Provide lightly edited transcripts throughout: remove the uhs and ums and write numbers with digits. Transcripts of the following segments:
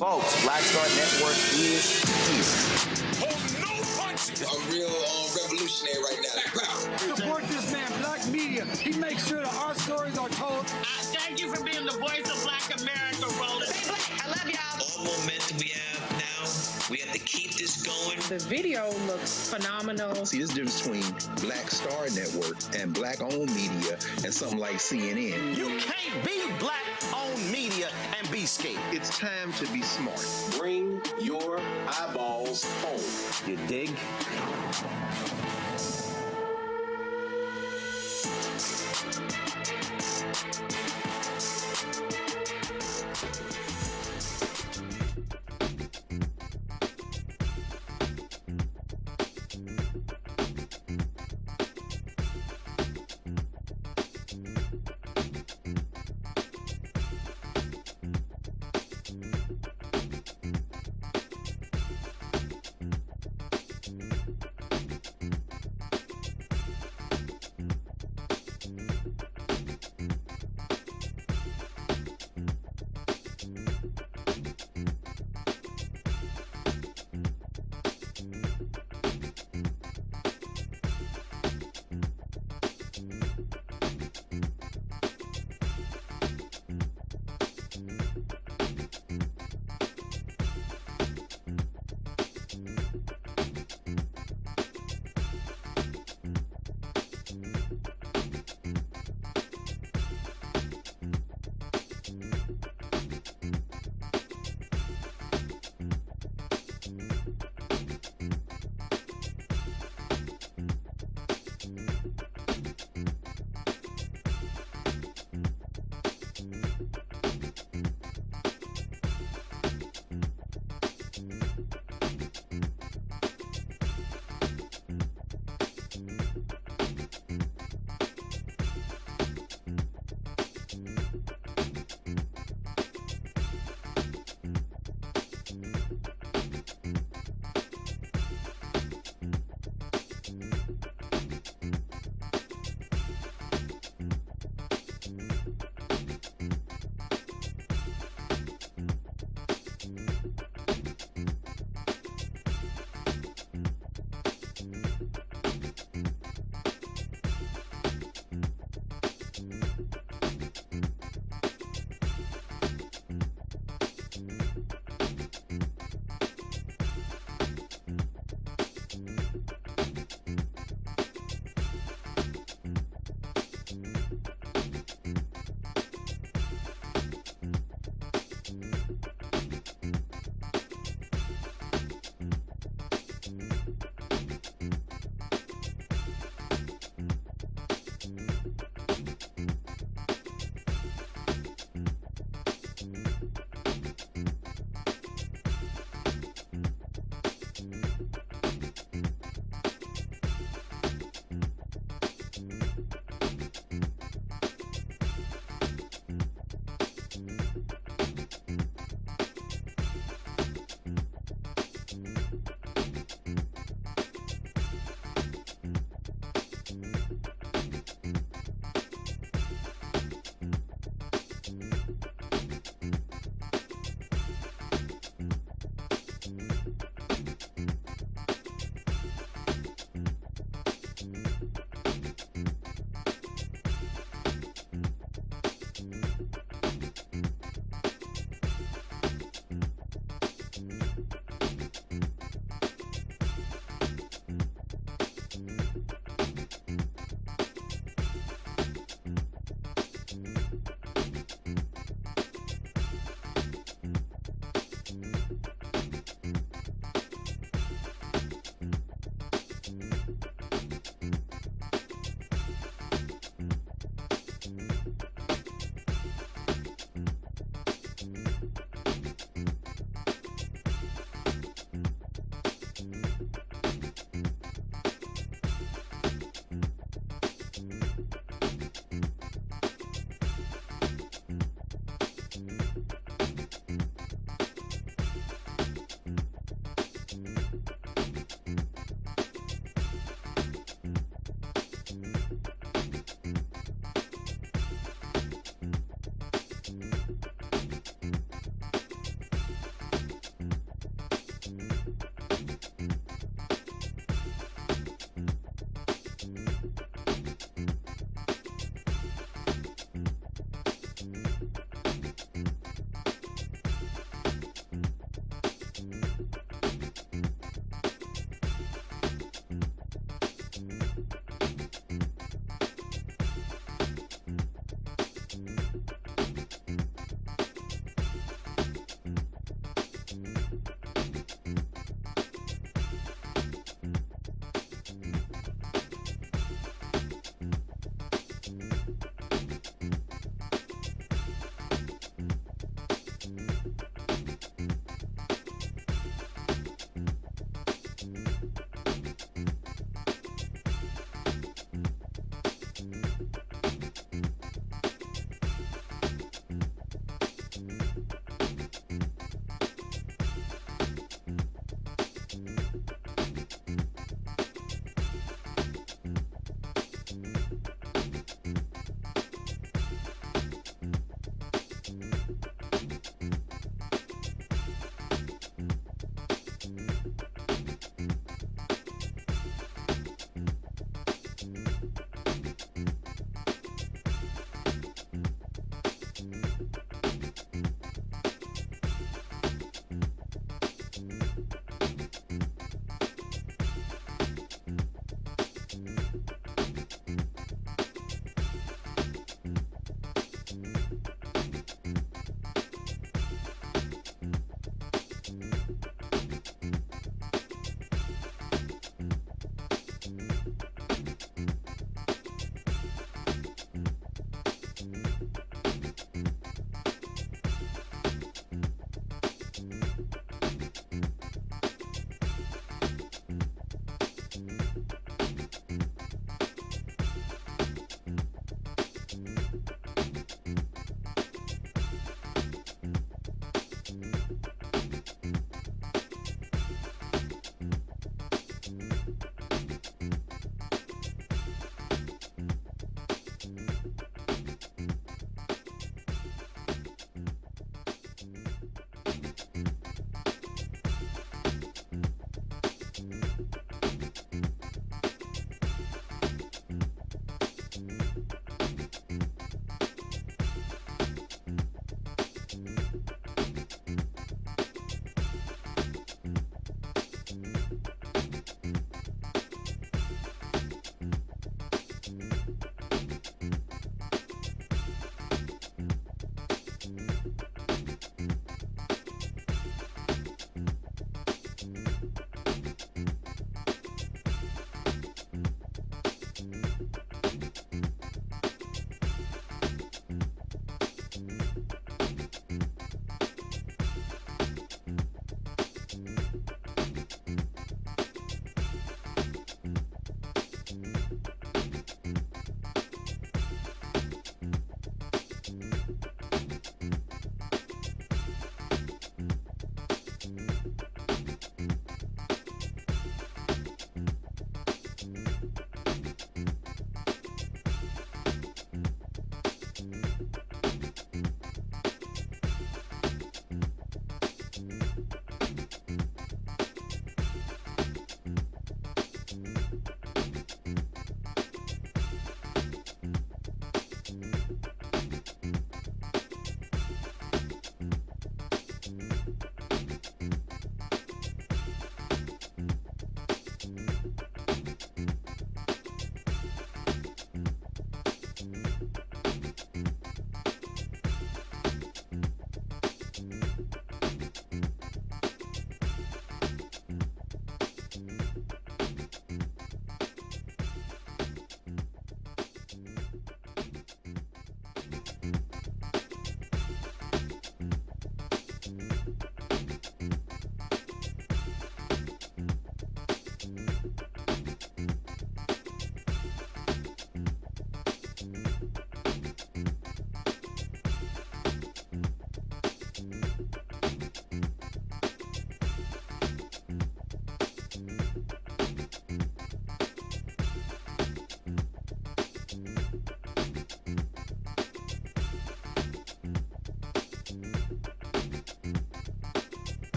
Folks, Black Star Network is here. Hold no punches. I'm real revolutionary right now. Support this man, Black Media. He makes sure that our stories are told. Thank you for being the voice of Black America, Roland. Stay black. I love y'all. All momentum we have now, we have to keep this going. The video looks phenomenal. See, there's a difference between Black Star Network and Black-owned media and something like CNN. You can't be Black-owned media and be scared. It's time to be smart. Bring your eyeballs home. You dig?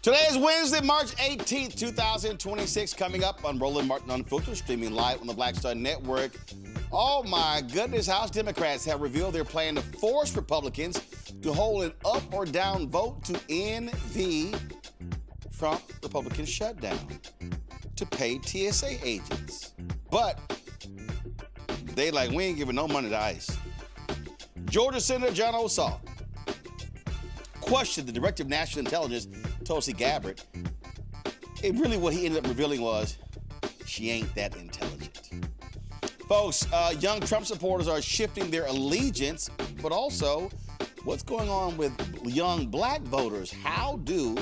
Today is Wednesday, March 18th, 2026. Coming up on Roland Martin Unfiltered, streaming live on the Black Star Network. Oh my goodness, House Democrats have revealed their plan to force Republicans to hold an up or down vote to end the Trump Republican shutdown, to pay TSA agents. But they like, we ain't giving no money to ICE. Georgia Senator Jon Ossoff questioned the Director of National Intelligence, Tulsi Gabbard. Really what he ended up revealing was, she ain't that intelligent. Folks, young Trump supporters are shifting their allegiance, but also what's going on with young black voters? How do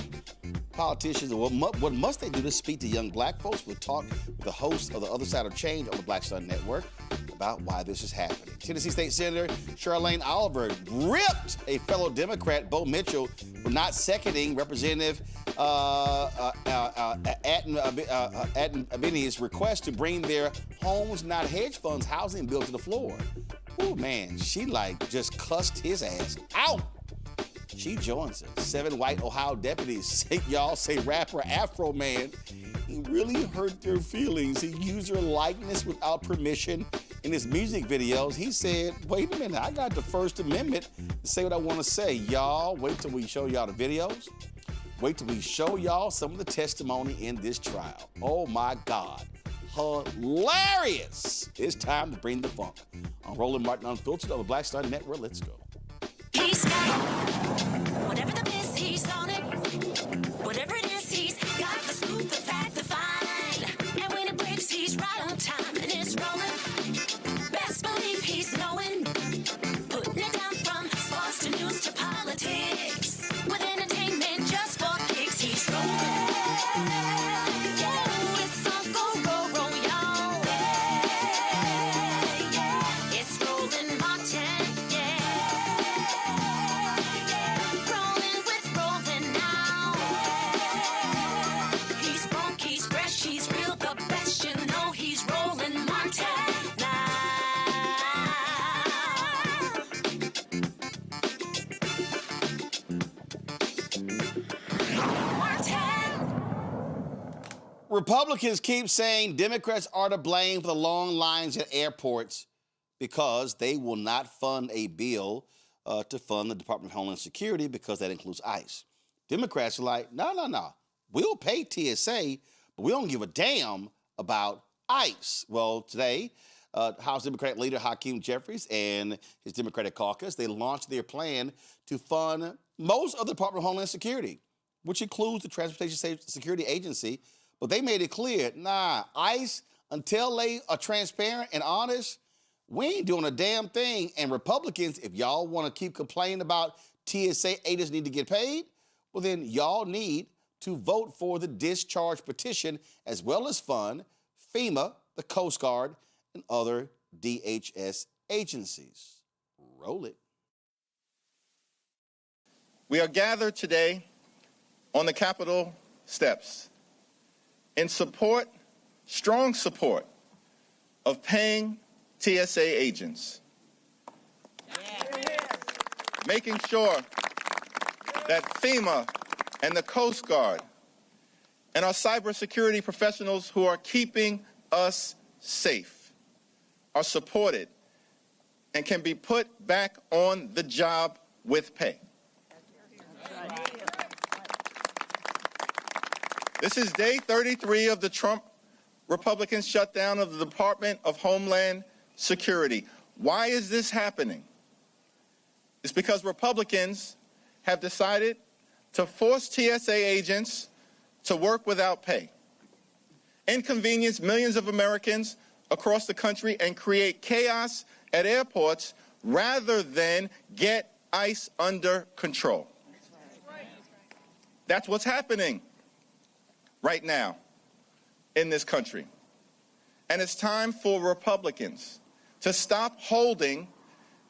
politicians, or what must they do to speak to young black folks? We'll talk with the host of The Other Side of Change on the Black Star Network about why this is happening. Tennessee State Senator Charlene Oliver ripped a fellow Democrat, Bo Mitchell, for not seconding Representative Abini's request to bring their Homes Not Hedge Funds housing bill to the floor. Oh man, she like just cussed his ass out. She joins us. 7 white Ohio deputies say rapper Afroman. He really hurt their feelings. He used her likeness without permission in his music videos. He said, wait a minute, I got the First Amendment to say what I want to say. Y'all, wait till we show y'all the videos. Wait till we show y'all some of the testimony in this trial. Oh my God, hilarious. It's time to bring the funk. On Roland Martin Unfiltered on the Black Star Network, let's go. He's got whatever the piss, he's on it. Whatever it is, he's got the scoop, the fact, the fine. And when it breaks, he's right on time and it's rolling. Best believe he's knowing. Putting it down from sports to news to politics. With entertainment just for kicks, he's rolling. Yeah, it's Uncle Roro, y'all. Yeah, it's Roland Martin. Republicans keep saying Democrats are to blame for the long lines at airports because they will not fund a bill to fund the Department of Homeland Security because that includes ICE. Democrats are like, no. We'll pay TSA, but we don't give a damn about ICE. Well, today, House Democrat leader Hakeem Jeffries and his Democratic caucus, they launched their plan to fund most of the Department of Homeland Security, which includes the Transportation Security Agency. But they made it clear, ICE, until they are transparent and honest, we ain't doing a damn thing. And Republicans, if y'all want to keep complaining about TSA agents need to get paid, well then y'all need to vote for the discharge petition as well as fund FEMA, the Coast Guard, and other DHS agencies. Roll it. We are gathered today on the Capitol steps in support, strong support, of paying TSA agents. Making sure that FEMA and the Coast Guard and our cybersecurity professionals who are keeping us safe are supported and can be put back on the job with pay. This is day 33 of the Trump Republican shutdown of the Department of Homeland Security. Why is this happening? It's because Republicans have decided to force TSA agents to work without pay, inconvenience millions of Americans across the country, and create chaos at airports rather than get ICE under control. That's what's happening right now in this country. And it's time for Republicans to stop holding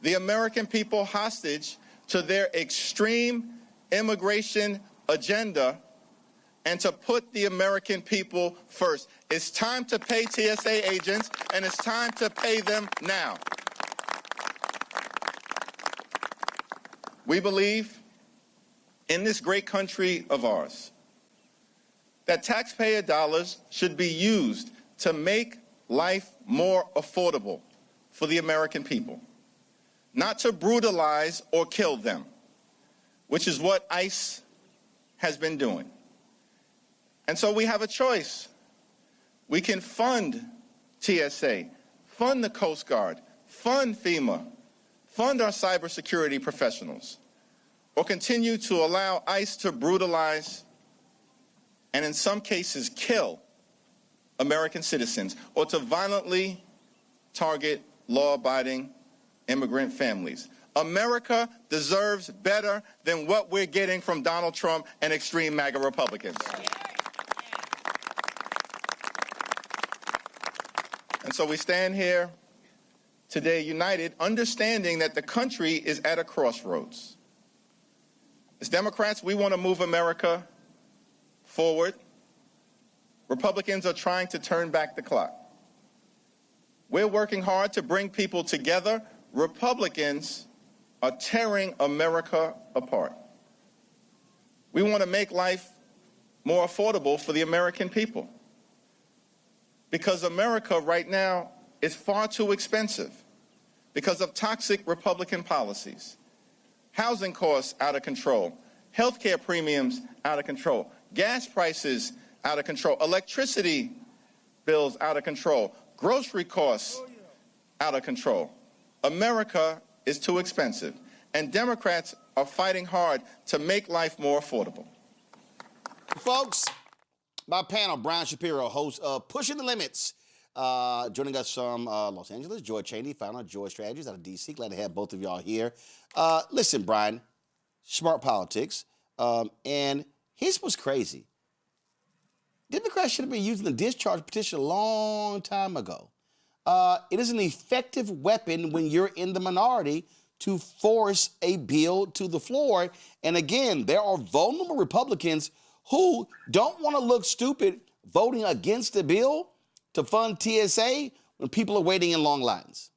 the American people hostage to their extreme immigration agenda and to put the American people first. It's time to pay TSA agents, and it's time to pay them now. We believe in this great country of ours that taxpayer dollars should be used to make life more affordable for the American people, not to brutalize or kill them, which is what ICE has been doing. And so we have a choice. We can fund TSA, fund the Coast Guard, fund FEMA, fund our cybersecurity professionals, or continue to allow ICE to brutalize and in some cases kill American citizens, or to violently target law-abiding immigrant families. America deserves better than what we're getting from Donald Trump and extreme MAGA Republicans. And so we stand here today united, understanding that the country is at a crossroads. As Democrats, we want to move America forward. Republicans are trying to turn back the clock. We're working hard to bring people together. Republicans are tearing America apart. We want to make life more affordable for the American people, because America right now is far too expensive because of toxic Republican policies. Housing costs out of control, healthcare premiums out of control, gas prices out of control, electricity bills out of control, grocery costs out of control. America is too expensive, and Democrats are fighting hard to make life more affordable. Folks, my panel, Brian Shapiro, host of Pushing the Limits. Joining us from Los Angeles, Joy Cheney, founder of Joy Strategies out of D.C. Glad to have both of y'all here. Listen, Brian, smart politics. And here's what's crazy. Democrats should have been using the discharge petition a long time ago. It is an effective weapon when you're in the minority to force a bill to the floor. And again, there are vulnerable Republicans who don't want to look stupid voting against the bill to fund TSA when people are waiting in long lines.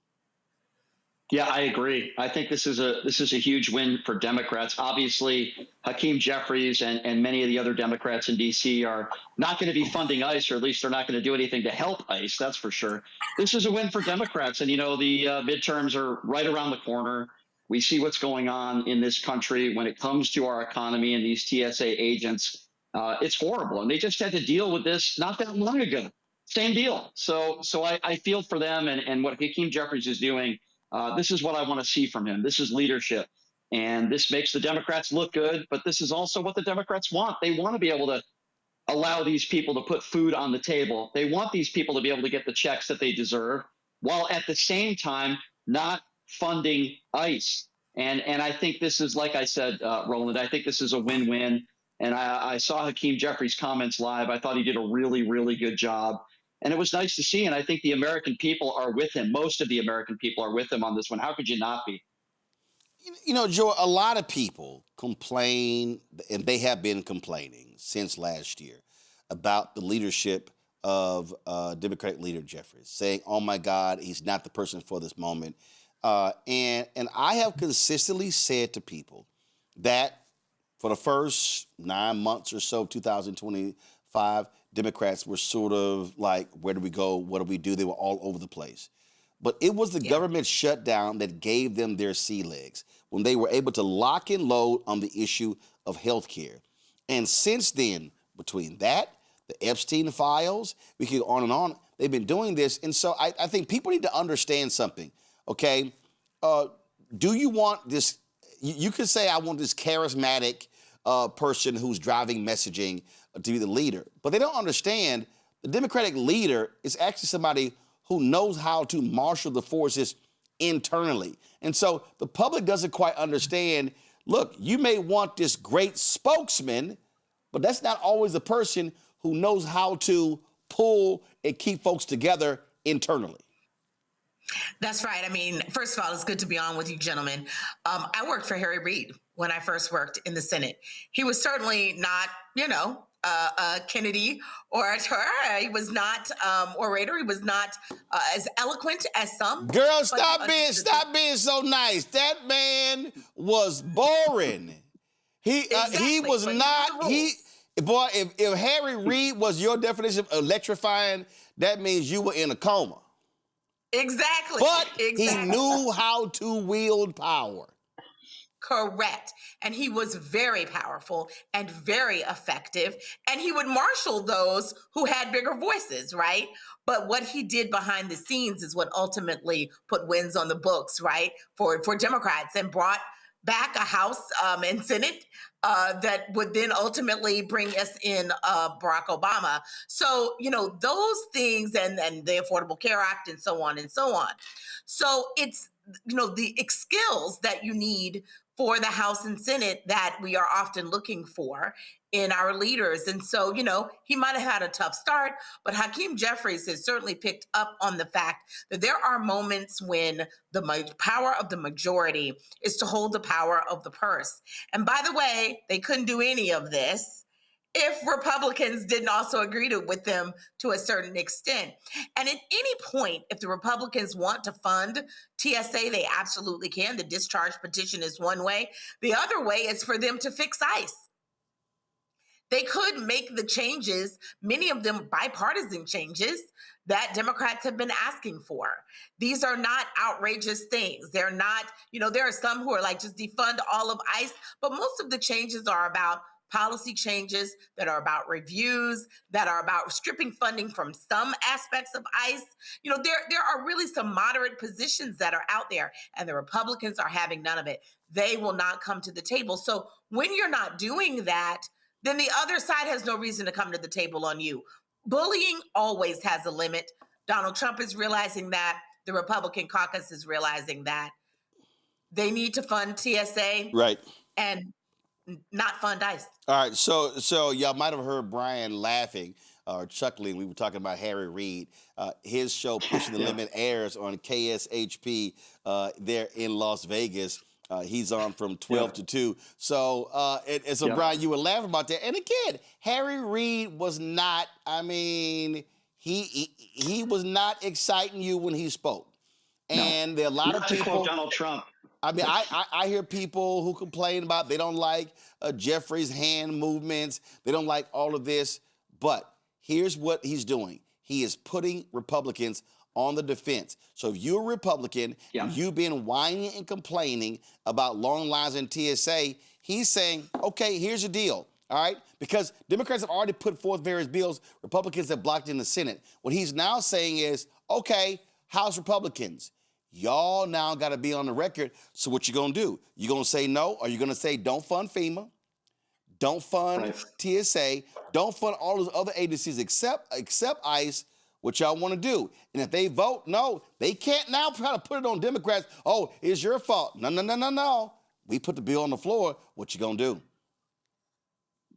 Yeah, I agree. I think this is a huge win for Democrats. Obviously, Hakeem Jeffries and many of the other Democrats in D.C. are not going to be funding ICE, or at least they're not going to do anything to help ICE. That's for sure. This is a win for Democrats. And, you know, the midterms are right around the corner. We see what's going on in this country when it comes to our economy and these TSA agents. It's horrible. And they just had to deal with this not that long ago. Same deal. So I feel for them and what Hakeem Jeffries is doing. This is what I want to see from him. This is leadership. And this makes the Democrats look good, but this is also what the Democrats want. They want to be able to allow these people to put food on the table. They want these people to be able to get the checks that they deserve, while at the same time not funding ICE. And I think this is, like I said, Roland, I think this is a win-win. And I saw Hakeem Jeffries' comments live. I thought he did a really, really good job. And it was nice to see. And I think the American people are with him. Most of the American people are with him on this one. How could you not be? You know, Joe, a lot of people complain, and they have been complaining since last year, about the leadership of Democratic leader Jeffries, saying, oh, my God, he's not the person for this moment. And I have consistently said to people that for the first 9 months or so, 2025, Democrats were sort of like, where do we go? What do we do? They were all over the place. But it was the government shutdown that gave them their sea legs, when they were able to lock and load on the issue of health care. And since then, between that, the Epstein files, we could go on and on, they've been doing this. And so I think people need to understand something, okay? Do you want this, you could say, I want this charismatic person who's driving messaging to be the leader. But they don't understand the Democratic leader is actually somebody who knows how to marshal the forces internally. And so the public doesn't quite understand, look, you may want this great spokesman, but that's not always the person who knows how to pull and keep folks together internally. That's right. I mean, first of all, it's good to be on with you gentlemen. I worked for Harry Reid when I first worked in the Senate. He was certainly not, Kennedy orator. He was not orator. He was not as eloquent as some. Girl, stop being so nice. That man was boring. He was not. Boy, if Harry Reid was your definition of electrifying, that means you were in a coma. Exactly. But exactly. he knew how to wield power. Correct. And he was very powerful and very effective. And he would marshal those who had bigger voices, right? But what he did behind the scenes is what ultimately put wins on the books, right? For Democrats, and brought back a House and Senate that would then ultimately bring us in Barack Obama. So, those things and the Affordable Care Act and so on and so on. So it's, the skills that you need for the House and Senate that we are often looking for in our leaders. And so, he might have had a tough start, but Hakeem Jeffries has certainly picked up on the fact that there are moments when the power of the majority is to hold the power of the purse. And by the way, they couldn't do any of this if Republicans didn't also agree with them to a certain extent. And at any point, if the Republicans want to fund TSA, they absolutely can. The discharge petition is one way. The other way is for them to fix ICE. They could make the changes, many of them bipartisan changes, that Democrats have been asking for. These are not outrageous things. They're not, there are some who are like, just defund all of ICE, but most of the changes are about policy changes, that are about reviews, that are about stripping funding from some aspects of ICE. There are really some moderate positions that are out there, and the Republicans are having none of it. They will not come to the table. So when you're not doing that, then the other side has no reason to come to the table on you. Bullying always has a limit. Donald Trump is realizing that. The Republican caucus is realizing that. They need to fund TSA. Right. And not fund ICE. All right, so y'all might have heard Brian laughing or chuckling. We were talking about Harry Reid. His show, Pushing the Limit, airs on KSHP there in Las Vegas. He's on from 12 to 2. So, Brian, you were laughing about that. And again, Harry Reid was not, he was not exciting you when he spoke. And there are a lot of people. Donald Trump. I hear people who complain about they don't like Jeffrey's hand movements. They don't like all of this. But here's what he's doing. He is putting Republicans on the defense. So if you're a Republican, and you've been whining and complaining about long lines in TSA, he's saying, okay, here's the deal. All right? Because Democrats have already put forth various bills. Republicans have blocked in the Senate. What he's now saying is, okay, House Republicans, y'all now got to be on the record. So what you going to do? You going to say no? Or you going to say don't fund FEMA? Don't fund TSA? Don't fund all those other agencies except ICE? What y'all want to do? And if they vote no, they can't now try to put it on Democrats. Oh, it's your fault. No. We put the bill on the floor. What you going to do?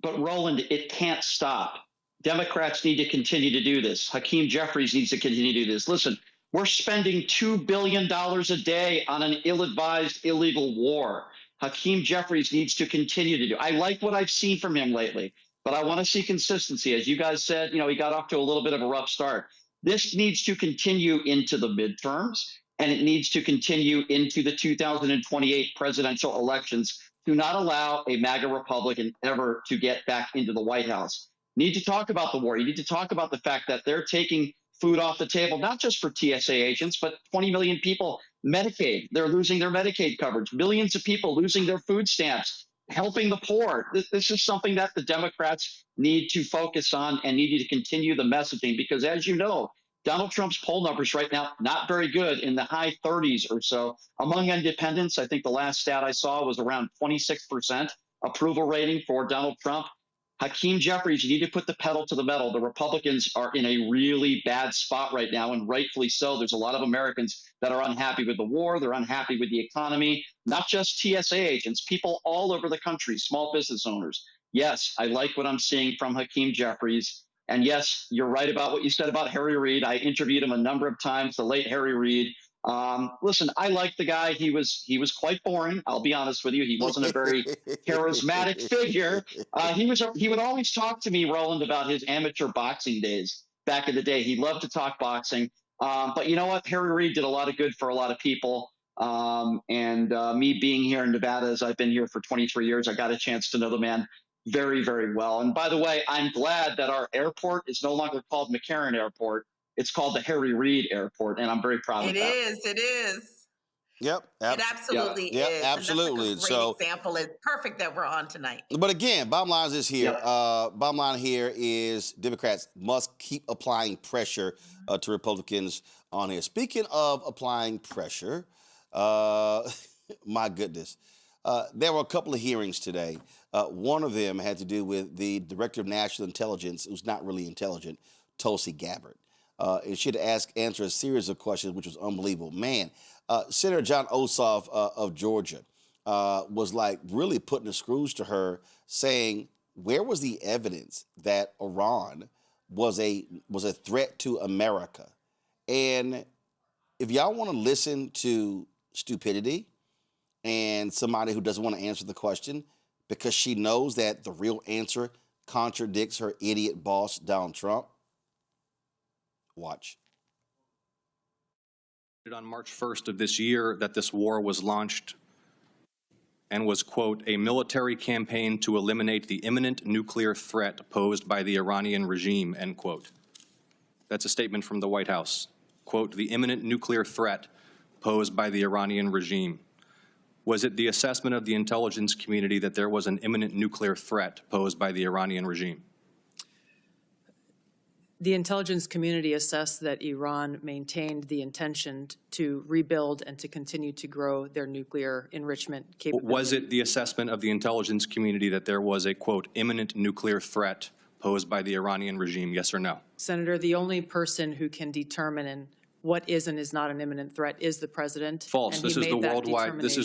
But Roland, it can't stop. Democrats need to continue to do this. Hakeem Jeffries needs to continue to do this. Listen, we're spending $2 billion a day on an ill-advised, illegal war. Hakeem Jeffries needs to continue to do. I like what I've seen from him lately, but I want to see consistency. As you guys said, he got off to a little bit of a rough start. This needs to continue into the midterms, and it needs to continue into the 2028 presidential elections to not allow a MAGA Republican ever to get back into the White House. You need to talk about the war. You need to talk about the fact that they're taking food off the table, not just for TSA agents, but 20 million people, Medicaid. They're losing their Medicaid coverage. Millions of people losing their food stamps, helping the poor. This is something that the Democrats need to focus on and need to continue the messaging because, as you know, Donald Trump's poll numbers right now, not very good, in the high 30s or so. Among independents, I think the last stat I saw was around 26% approval rating for Donald Trump. Hakeem Jeffries, you need to put the pedal to the metal. The Republicans are in a really bad spot right now, and rightfully so. There's a lot of Americans that are unhappy with the war. They're unhappy with the economy, not just TSA agents, people all over the country, small business owners. Yes, I like what I'm seeing from Hakeem Jeffries. And yes, you're right about what you said about Harry Reid. I interviewed him a number of times, the late Harry Reid. Listen, I like the guy. He was quite boring. I'll be honest with you. He wasn't a very charismatic figure. He would always talk to me, Roland, about his amateur boxing days back in the day. He loved to talk boxing. But you know what? Harry Reid did a lot of good for a lot of people. Me being here in Nevada, as I've been here for 23 years, I got a chance to know the man very, very well. And by the way, I'm glad that our airport is no longer called McCarran Airport. It's called the Harry Reid Airport, and I'm very proud of that. It is. Yep. It absolutely is. Yep, absolutely. And that's like a great example. It's perfect that we're on tonight. But again, bottom line is this here. Bottom line here is Democrats must keep applying pressure to Republicans on here. Speaking of applying pressure, my goodness, there were a couple of hearings today. One of them had to do with the Director of National Intelligence, who's not really intelligent, Tulsi Gabbard. And she had to answer a series of questions, which was unbelievable. Man, Senator Jon Ossoff of Georgia was like really putting the screws to her, saying, where was the evidence that Iran was a threat to America? And if y'all want to listen to stupidity and somebody who doesn't want to answer the question because she knows that the real answer contradicts her idiot boss, Donald Trump, watch. On March 1st of this year that this war was launched and was, quote, a military campaign to eliminate the imminent nuclear threat posed by the Iranian regime, end quote. That's a statement from the White House. Quote, the imminent nuclear threat posed by the Iranian regime. Was it the assessment of the intelligence community that there was an imminent nuclear threat posed by the Iranian regime? The intelligence community assessed that Iran maintained the intention to rebuild and to continue to grow their nuclear enrichment capability. Was it the assessment of the intelligence community that there was a, quote, imminent nuclear threat posed by the Iranian regime, yes or no? Senator, the only person who can determine what is and is not an imminent threat is the president. False. This is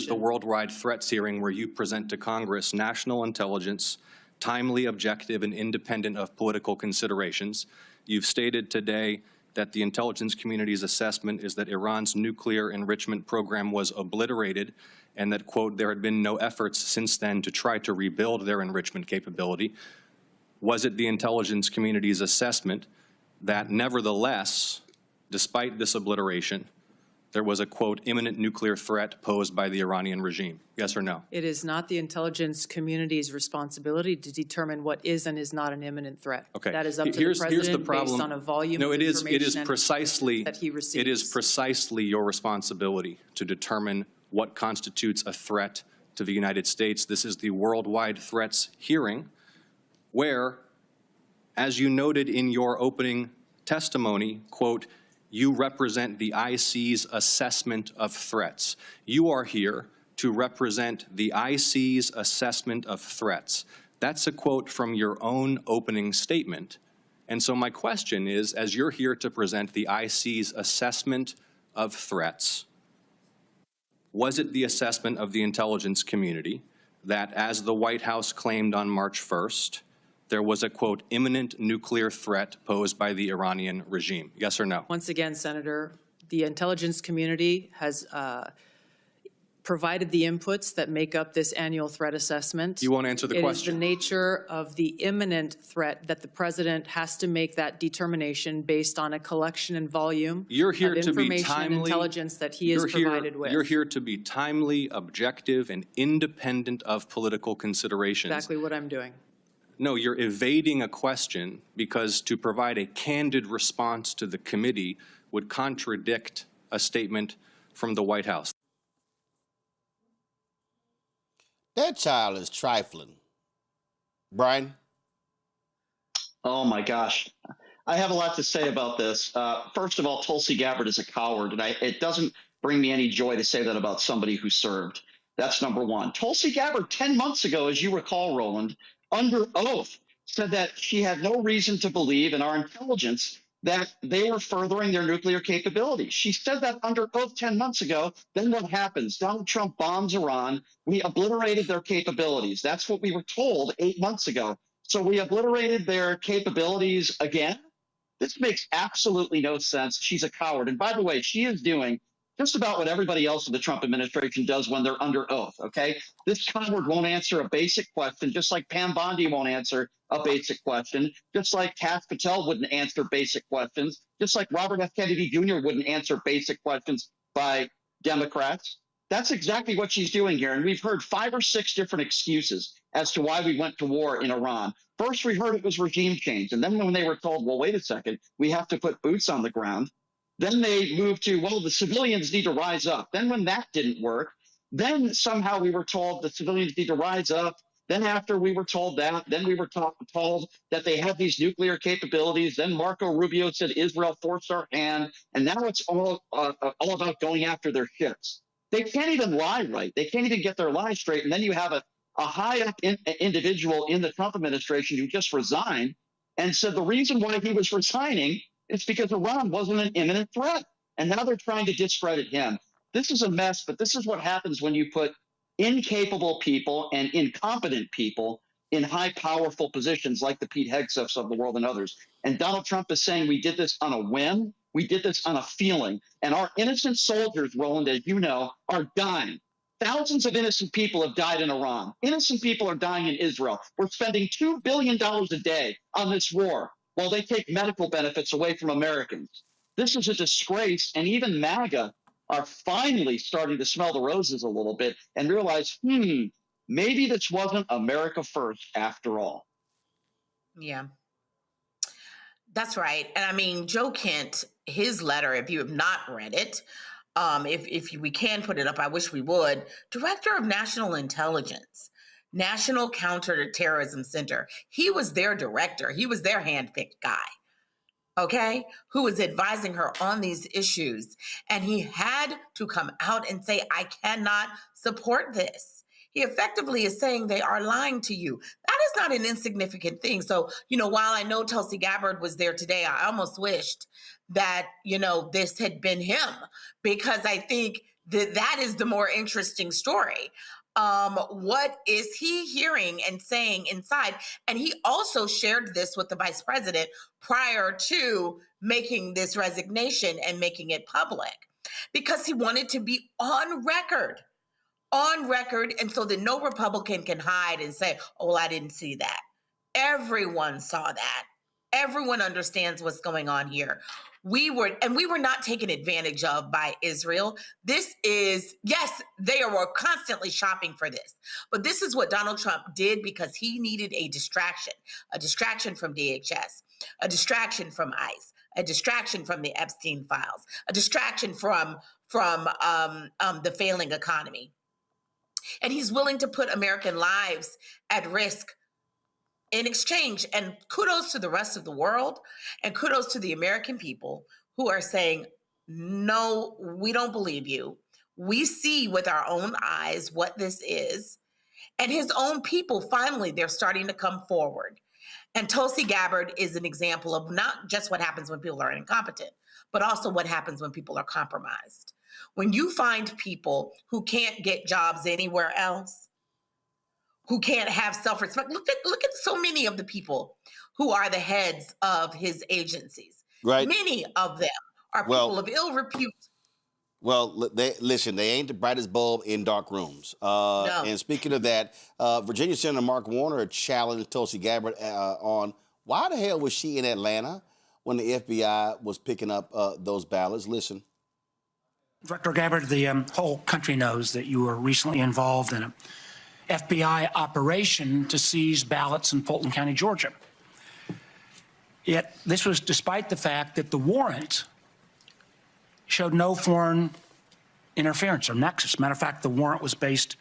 the worldwide threats hearing where you present to Congress national intelligence, timely, objective, and independent of political considerations. You've stated today that the intelligence community's assessment is that Iran's nuclear enrichment program was obliterated and that, quote, there had been no efforts since then to try to rebuild their enrichment capability. Was it the intelligence community's assessment that nevertheless, despite this obliteration, there was a, quote, imminent nuclear threat posed by the Iranian regime? Yes or no? It is not the intelligence community's responsibility to determine what is and is not an imminent threat. Okay. That is up to the president based on a volume of information it is precisely that he receives. It is precisely your responsibility to determine what constitutes a threat to the United States. This is the worldwide threats hearing where, as you noted in your opening testimony, quote, you represent the IC's assessment of threats. You are here to represent the IC's assessment of threats. That's a quote from your own opening statement. And so my question is, as you're here to present the IC's assessment of threats, was it the assessment of the intelligence community that, as the White House claimed on March 1st, there was a, quote, imminent nuclear threat posed by the Iranian regime? Yes or no? Once again, Senator, the intelligence community has provided the inputs that make up this annual threat assessment. You won't answer the question. It is the nature of the imminent threat that the president has to make that determination based on a collection and volume of information and intelligence that he is provided with. You're here to be timely, objective, and independent of political considerations. Exactly what I'm doing. No, you're evading a question because to provide a candid response to the committee would contradict a statement from the White House. That child is trifling. Brian? Oh, my gosh. I have a lot to say about this. First of all, Tulsi Gabbard is a coward, and it doesn't bring me any joy to say that about somebody who served. That's number one. Tulsi Gabbard, 10 months ago, as you recall, Roland, under oath, said that she had no reason to believe in our intelligence that they were furthering their nuclear capabilities. She said that under oath 10 months ago. Then what happens? Donald Trump bombs Iran. We obliterated their capabilities. That's what we were told 8 months ago. So we obliterated their capabilities again? This makes absolutely no sense. She's a coward. And by the way, she is doing just about what everybody else in the Trump administration does when they're under oath, okay? This coward won't answer a basic question, just like Pam Bondi won't answer a basic question, just like Kash Patel wouldn't answer basic questions, just like Robert F. Kennedy Jr. wouldn't answer basic questions by Democrats. That's exactly what she's doing here. And we've heard 5 or 6 different excuses as to why we went to war in Iran. First, we heard it was regime change. And then when they were told, well, wait a second, we have to put boots on the ground. Then they moved to, well, the civilians need to rise up. Then when that didn't work, then somehow we were told the civilians need to rise up. Then after we were told that, then we were told that they have these nuclear capabilities. Then Marco Rubio said Israel forced our hand. And now it's all about going after their ships. They can't even lie right. They can't even get their lies straight. And then you have a high-up individual in the Trump administration who just resigned and said the reason why he was resigning is because Iran wasn't an imminent threat. And now they're trying to discredit him. This is a mess, but this is what happens when you put incapable people and incompetent people in high, powerful positions like the Pete Hegseths of the world and others. And Donald Trump is saying we did this on a whim. We did this on a feeling. And our innocent soldiers, Roland, as you know, are dying. Thousands of innocent people have died in Iran. Innocent people are dying in Israel. We're spending $2 billion a day on this war while they take medical benefits away from Americans. This is a disgrace, and even MAGA are finally starting to smell the roses a little bit and realize, maybe this wasn't America first after all. Yeah. That's right. And I mean, Joe Kent, his letter, if you have not read it, if we can put it up, I wish we would. Director of National Intelligence, National Counterterrorism Center. He was their director. He was their handpicked guy, okay, who was advising her on these issues. And he had to come out and say, I cannot support this. He effectively is saying they are lying to you. That is not an insignificant thing. So, while I know Tulsi Gabbard was there today, I almost wished that, this had been him, because I think that is the more interesting story. What is he hearing and saying inside? And he also shared this with the vice president prior to making this resignation and making it public, because he wanted to be on record, and so that no Republican can hide and say, oh, well, I didn't see that. Everyone saw that. Everyone understands what's going on here. We were not taken advantage of by Israel. This is, yes, they were constantly shopping for this, but this is what Donald Trump did because he needed a distraction from DHS, a distraction from ICE, a distraction from the Epstein files, a distraction from the failing economy. And he's willing to put American lives at risk in exchange. And kudos to the rest of the world, and kudos to the American people who are saying, no, we don't believe you. We see with our own eyes what this is. And his own people, finally, they're starting to come forward. And Tulsi Gabbard is an example of not just what happens when people are incompetent, but also what happens when people are compromised. When you find people who can't get jobs anywhere else, who can't have self-respect. Look at so many of the people who are the heads of his agencies. Right. Many of them are people of ill repute. Well, they ain't the brightest bulb in dark rooms. No. And speaking of that, Virginia Senator Mark Warner challenged Tulsi Gabbard on why the hell was she in Atlanta when the FBI was picking up those ballots. Listen. Director Gabbard, the whole country knows that you were recently involved in a FBI operation to seize ballots in Fulton County, Georgia. Yet this was despite the fact that the warrant showed no foreign interference or nexus. Matter of fact, the warrant was based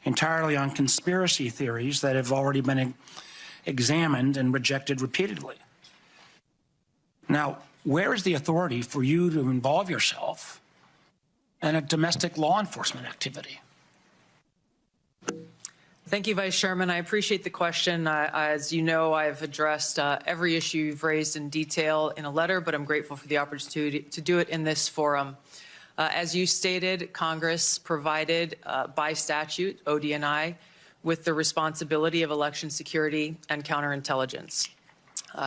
entirely on conspiracy theories that have already been examined and rejected repeatedly. Now, where is the authority for you to involve yourself in a domestic law enforcement activity? Thank you, Vice Chairman. I appreciate the question. As you know, I've addressed every issue you've raised in detail in a letter, but I'm grateful for the opportunity to do it in this forum. As you stated, Congress provided by statute ODNI with the responsibility of election security and counterintelligence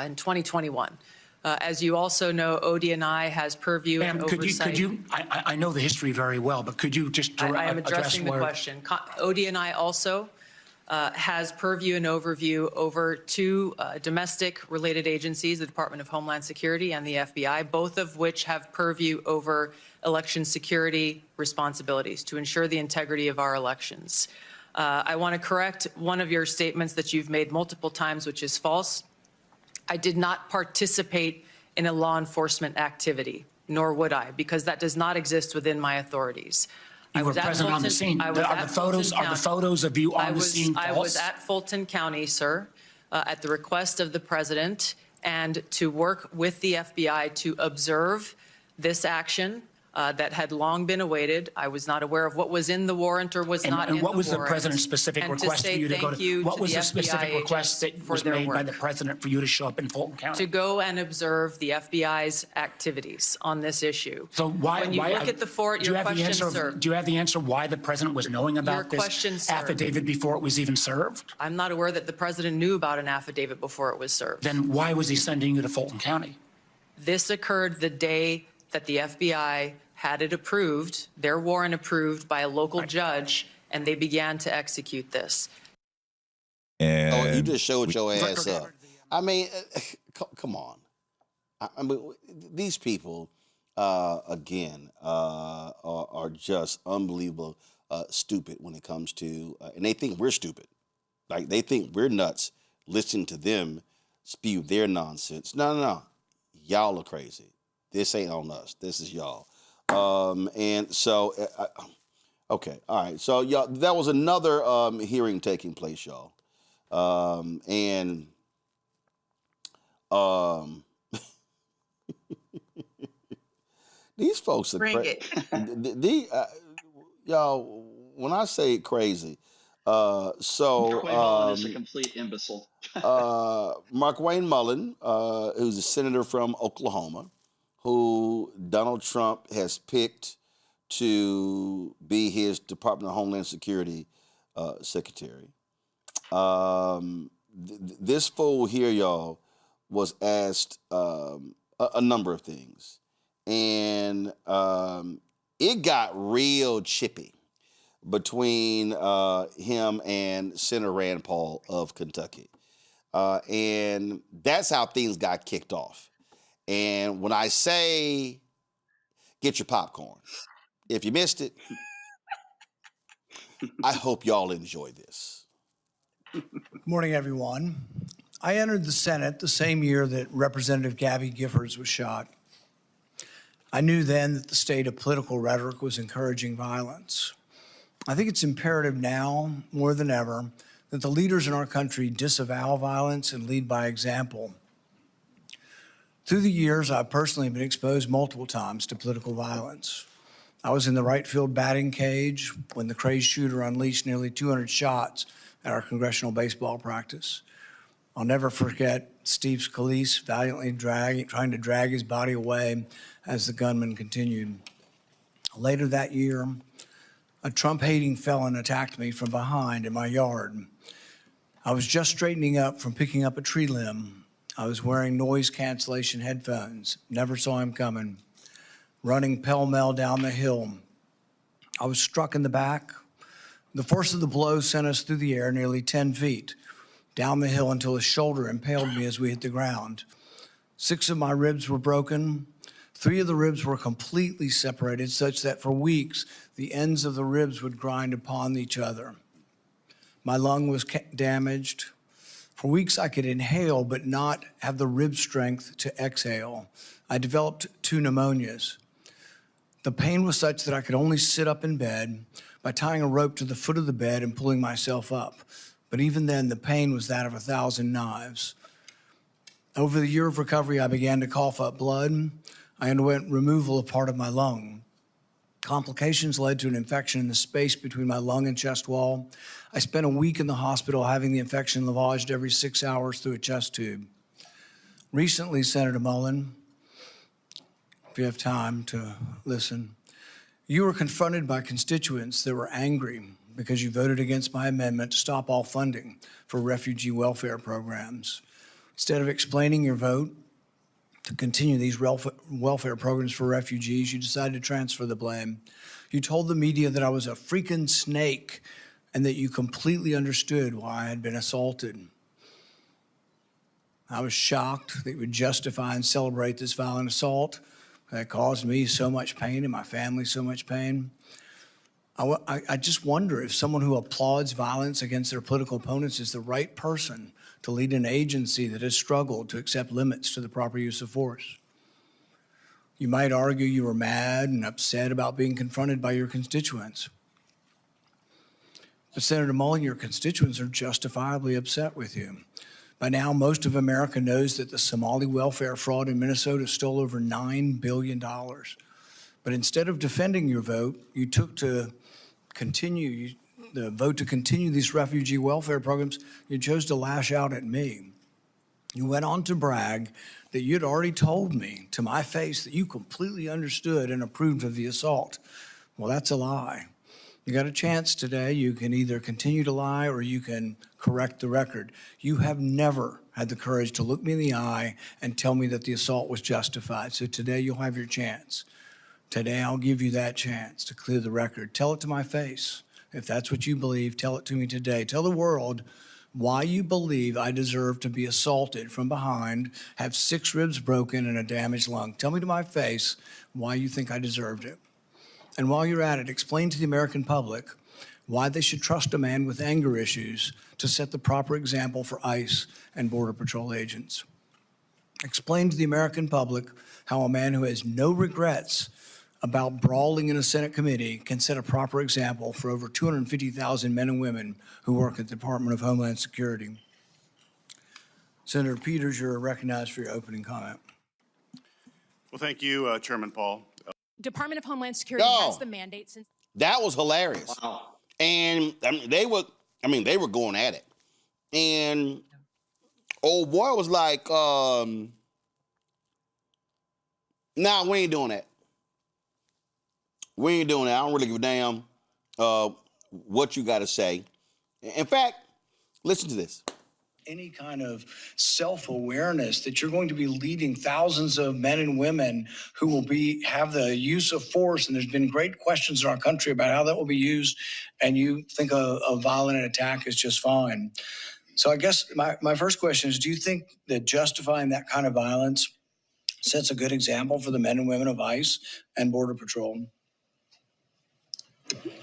in 2021. As you also know, ODNI has purview and oversight. I know the history very well, but could you just I am addressing the question. ODNI also has purview and overview over two domestic-related agencies, the Department of Homeland Security and the FBI, both of which have purview over election security responsibilities to ensure the integrity of our elections. I want to correct one of your statements that you've made multiple times, which is false. I did not participate in a law enforcement activity, nor would I, because that does not exist within my authorities. You were present on the scene. Are the photos of you on the scene false? I was at Fulton County, sir, at the request of the president, and to work with the FBI to observe this action that had long been awaited. I was not aware of what was in the warrant or was not in the warrant. And what was the president's specific request for you to go to? What was the specific request that was made by the president for you to show up in Fulton County? To go and observe the FBI's activities on this issue. So why? When you look at the fort, your question, sir. Do you have the answer why the president was knowing about this affidavit before it was even served? I'm not aware that the president knew about an affidavit before it was served. Then why was he sending you to Fulton County? This occurred the day that the FBI had it approved, their warrant approved by a local judge, and they began to execute this. And you just showed your ass up. I mean, come on. I mean, these people, again, are just unbelievable stupid when it comes to, and they think we're stupid. Like, they think we're nuts listening to them spew their nonsense. No. Y'all are crazy. This ain't on us. This is y'all. And so, okay, all right. So, y'all, that was another hearing taking place, y'all. These folks are crazy. Y'all, when I say crazy, Markwayne Mullin is a complete imbecile. Markwayne Mullin, who's a senator from Oklahoma, who Donald Trump has picked to be his Department of Homeland Security secretary. This fool here, y'all, was asked a number of things. And it got real chippy between him and Senator Rand Paul of Kentucky. And that's how things got kicked off. And when I say get your popcorn, if you missed it, I hope y'all enjoy this. Good morning, everyone. I entered the Senate the same year that Representative Gabby Giffords was shot. I knew then that the state of political rhetoric was encouraging violence. I think it's imperative now, more than ever, that the leaders in our country disavow violence and lead by example. Through the years, I've personally been exposed multiple times to political violence. I was in the right field batting cage when the crazed shooter unleashed nearly 200 shots at our congressional baseball practice. I'll never forget Steve Scalise valiantly trying to drag his body away as the gunman continued. Later that year, a Trump-hating felon attacked me from behind in my yard. I was just straightening up from picking up a tree limb. I was wearing noise cancellation headphones, never saw him coming, running pell-mell down the hill. I was struck in the back. The force of the blow sent us through the air nearly 10 feet, down the hill until his shoulder impaled me as we hit the ground. 6 of my ribs were broken. 3 of the ribs were completely separated, such that for weeks, the ends of the ribs would grind upon each other. My lung was damaged. For weeks, I could inhale but not have the rib strength to exhale. I developed 2 pneumonias. The pain was such that I could only sit up in bed by tying a rope to the foot of the bed and pulling myself up. But even then, the pain was that of 1,000 knives. Over the year of recovery, I began to cough up blood. I underwent removal of part of my lung. Complications led to an infection in the space between my lung and chest wall. I spent a week in the hospital having the infection lavaged every 6 hours through a chest tube. Recently, Senator Mullin, if you have time to listen, you were confronted by constituents that were angry because you voted against my amendment to stop all funding for refugee welfare programs. Instead of explaining your vote to continue these welfare programs for refugees, you decided to transfer the blame. You told the media that I was a freaking snake and that you completely understood why I had been assaulted. I was shocked that you would justify and celebrate this violent assault that caused me so much pain and my family so much pain. I just wonder if someone who applauds violence against their political opponents is the right person to lead an agency that has struggled to accept limits to the proper use of force. You might argue you were mad and upset about being confronted by your constituents. But Senator Mullin, your constituents are justifiably upset with you. By now, most of America knows that the Somali welfare fraud in Minnesota stole over $9 billion. But instead of defending your vote, you took to continue the vote to continue these refugee welfare programs. You chose to lash out at me. You went on to brag that you'd already told me to my face that you completely understood and approved of the assault. Well, that's a lie. You got a chance today. You can either continue to lie or you can correct the record. You have never had the courage to look me in the eye and tell me that the assault was justified. So today you'll have your chance. Today I'll give you that chance to clear the record. Tell it to my face. If that's what you believe, tell it to me today. Tell the world why you believe I deserve to be assaulted from behind, have 6 ribs broken and a damaged lung. Tell me to my face why you think I deserved it. And while you're at it, explain to the American public why they should trust a man with anger issues to set the proper example for ICE and Border Patrol agents. Explain to the American public how a man who has no regrets about brawling in a Senate committee can set a proper example for over 250,000 men and women who work at the Department of Homeland Security. Senator Peters, you're recognized for your opening comment. Well, thank you, Chairman Paul. Department of Homeland Security has the mandate since. That was hilarious. Wow. And they were going at it. And old boy was like, nah, we ain't doing that. We ain't doing that. I don't really give a damn what you got to say. In fact, listen to this. Any kind of self-awareness that you're going to be leading thousands of men and women who will have the use of force, and there's been great questions in our country about how that will be used, and you think a violent attack is just fine. So I guess my first question is, do you think that justifying that kind of violence sets a good example for the men and women of ICE and Border Patrol?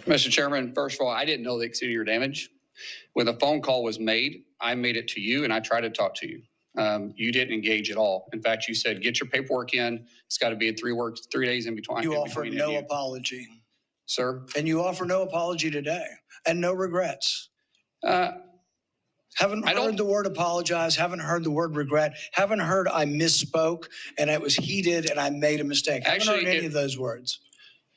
Mr. Chairman, first of all, I didn't know the extent of your damage. When the phone call was made, I made it to you and I tried to talk to you. You didn't engage at all. In fact, you said, get your paperwork in. It's got to be in 3 days in between. You offered no apology. Sir? And you offer no apology today and no regrets. Haven't heard the word apologize, haven't heard the word regret, haven't heard I misspoke and it was heated and I made a mistake. Haven't heard any of those words.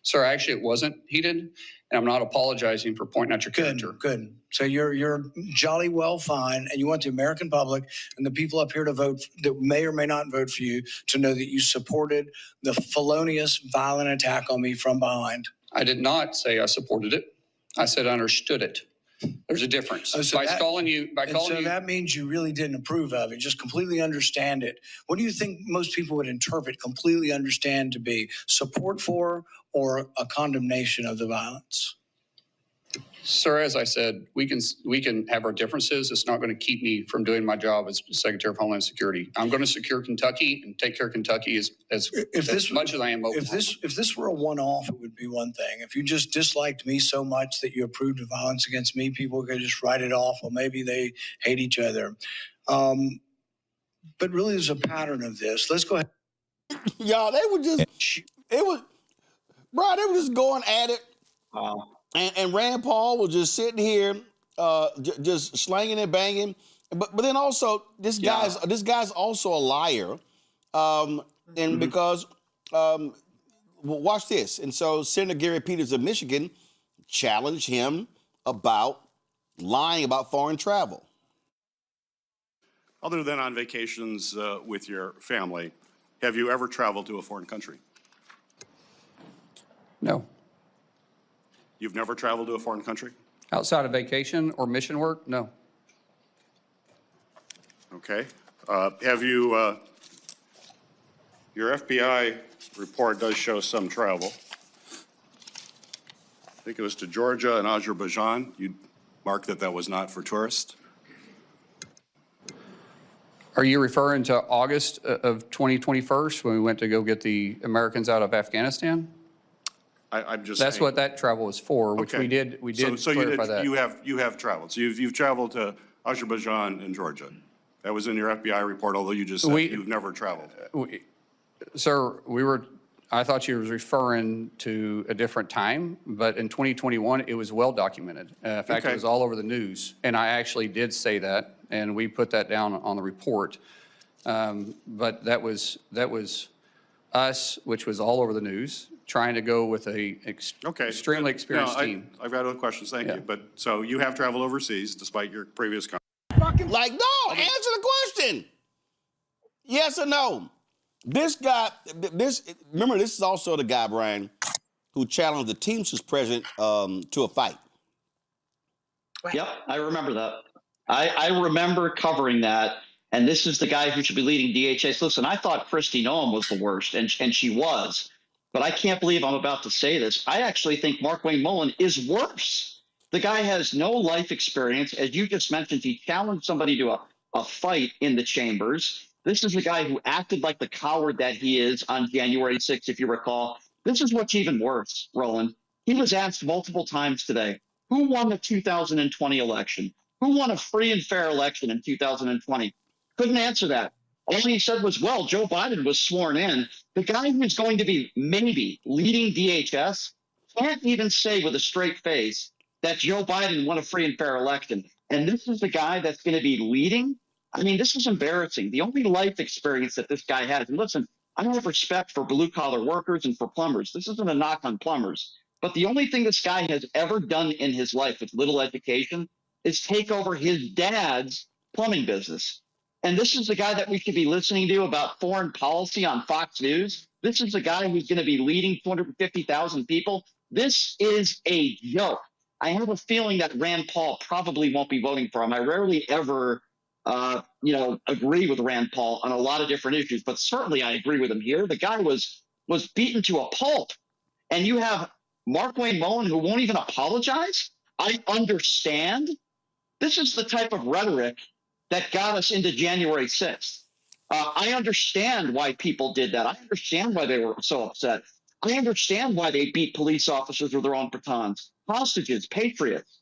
Sir, actually, it wasn't heated, and I'm not apologizing for pointing out your character. Good. So you're jolly well fine, and you want the American public and the people up here to vote that may or may not vote for you to know that you supported the felonious, violent attack on me from behind. I did not say I supported it. I said I understood it. There's a difference. So that means you really didn't approve of it, just completely understand it. What do you think most people would interpret completely understand to be support for or a condemnation of the violence? Sir, as I said, we can have our differences. It's not going to keep me from doing my job as Secretary of Homeland Security. I'm going to secure Kentucky and take care of Kentucky as much as I am Oklahoma. If this were a one-off, it would be one thing. If you just disliked me so much that you approved of violence against me, people could just write it off. Well, maybe they hate each other. But really, there's a pattern of this. Let's go ahead. Y'all, they were just going at it. Wow. And Rand Paul was just sitting here, just slanging and banging. But then also, this guy's also a liar. And because, watch this. And so Senator Gary Peters of Michigan challenged him about lying about foreign travel. Other than on vacations with your family, have you ever traveled to a foreign country? No. You've never traveled to a foreign country? Outside of vacation or mission work? No. Okay. Have you, your FBI report does show some travel. I think it was to Georgia and Azerbaijan. Mark, that was not for tourists? Are you referring to August of 2021 when we went to go get the Americans out of Afghanistan? I'm just That's saying. what that travel was for, which Okay. we did So clarify that. you have traveled. So you've traveled to Azerbaijan and Georgia. That was in your FBI report, although you just said you've never traveled. Sir, I thought you were referring to a different time, but in 2021, it was well documented. In fact, Okay. it was all over the news. And I actually did say that, and we put that down on the report. But that was us, which was all over the news, trying to go with a extremely experienced team. I've got other questions, thank you. But so you have traveled overseas despite your previous comment. Like, no, answer the question. Yes or no? This guy, remember, this is also the guy, Brian, who challenged the Teamsters president to a fight. Right. Yep, I remember that. I remember covering that. And this is the guy who should be leading DHS. Listen, I thought Kristi Noem was the worst, and she was. But I can't believe I'm about to say this. I actually think Markwayne Mullin is worse. The guy has no life experience. As you just mentioned, he challenged somebody to a fight in the chambers. This is the guy who acted like the coward that he is on January 6th, if you recall. This is what's even worse, Roland. He was asked multiple times today, who won the 2020 election? Who won a free and fair election in 2020? Couldn't answer that. All he said was, well, Joe Biden was sworn in. The guy who's going to be maybe leading DHS can't even say with a straight face that Joe Biden won a free and fair election. And this is the guy that's going to be leading? I mean, this is embarrassing. The only life experience that this guy has, and listen, I have respect for blue-collar workers and for plumbers. This isn't a knock on plumbers. But the only thing this guy has ever done in his life with little education is take over his dad's plumbing business. And this is the guy that we should be listening to about foreign policy on Fox News. This is the guy who's going to be leading 250,000 people. This is a joke. I have a feeling that Rand Paul probably won't be voting for him. I rarely ever, agree with Rand Paul on a lot of different issues, but certainly I agree with him here. The guy was beaten to a pulp. And you have Markwayne Mullin who won't even apologize. I understand. This is the type of rhetoric that got us into January 6th. I understand why people did that. I understand why they were so upset. I understand why they beat police officers with their own batons, hostages, patriots.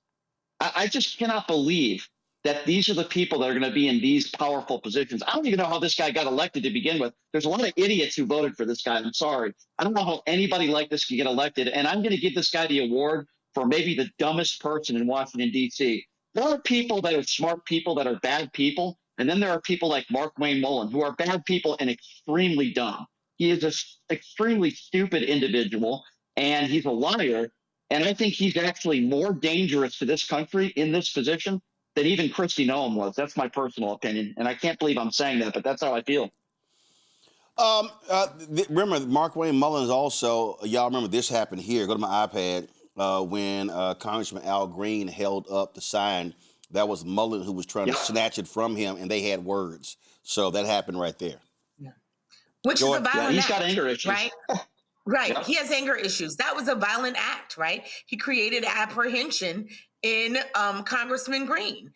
I just cannot believe that these are the people that are going to be in these powerful positions. I don't even know how this guy got elected to begin with. There's a lot of idiots who voted for this guy. I'm sorry. I don't know how anybody like this can get elected. And I'm going to give this guy the award for maybe the dumbest person in Washington, D.C. There are people that are smart people that are bad people. And then there are people like Markwayne Mullin who are bad people and extremely dumb. He is an extremely stupid individual, and he's a liar. And I think he's actually more dangerous to this country in this position than even Kristi Noem was. That's my personal opinion. And I can't believe I'm saying that, but that's how I feel. Remember, Markwayne Mullin is also, y'all remember this happened here. Go to my iPad. When Congressman Al Green held up the sign, that was Mullin who was trying to snatch it from him, and they had words. So that happened right there. Yeah. Which is a violent he's act, got anger issues. right? Right. Yeah. He has anger issues. That was a violent act, right? He created apprehension in Congressman Green.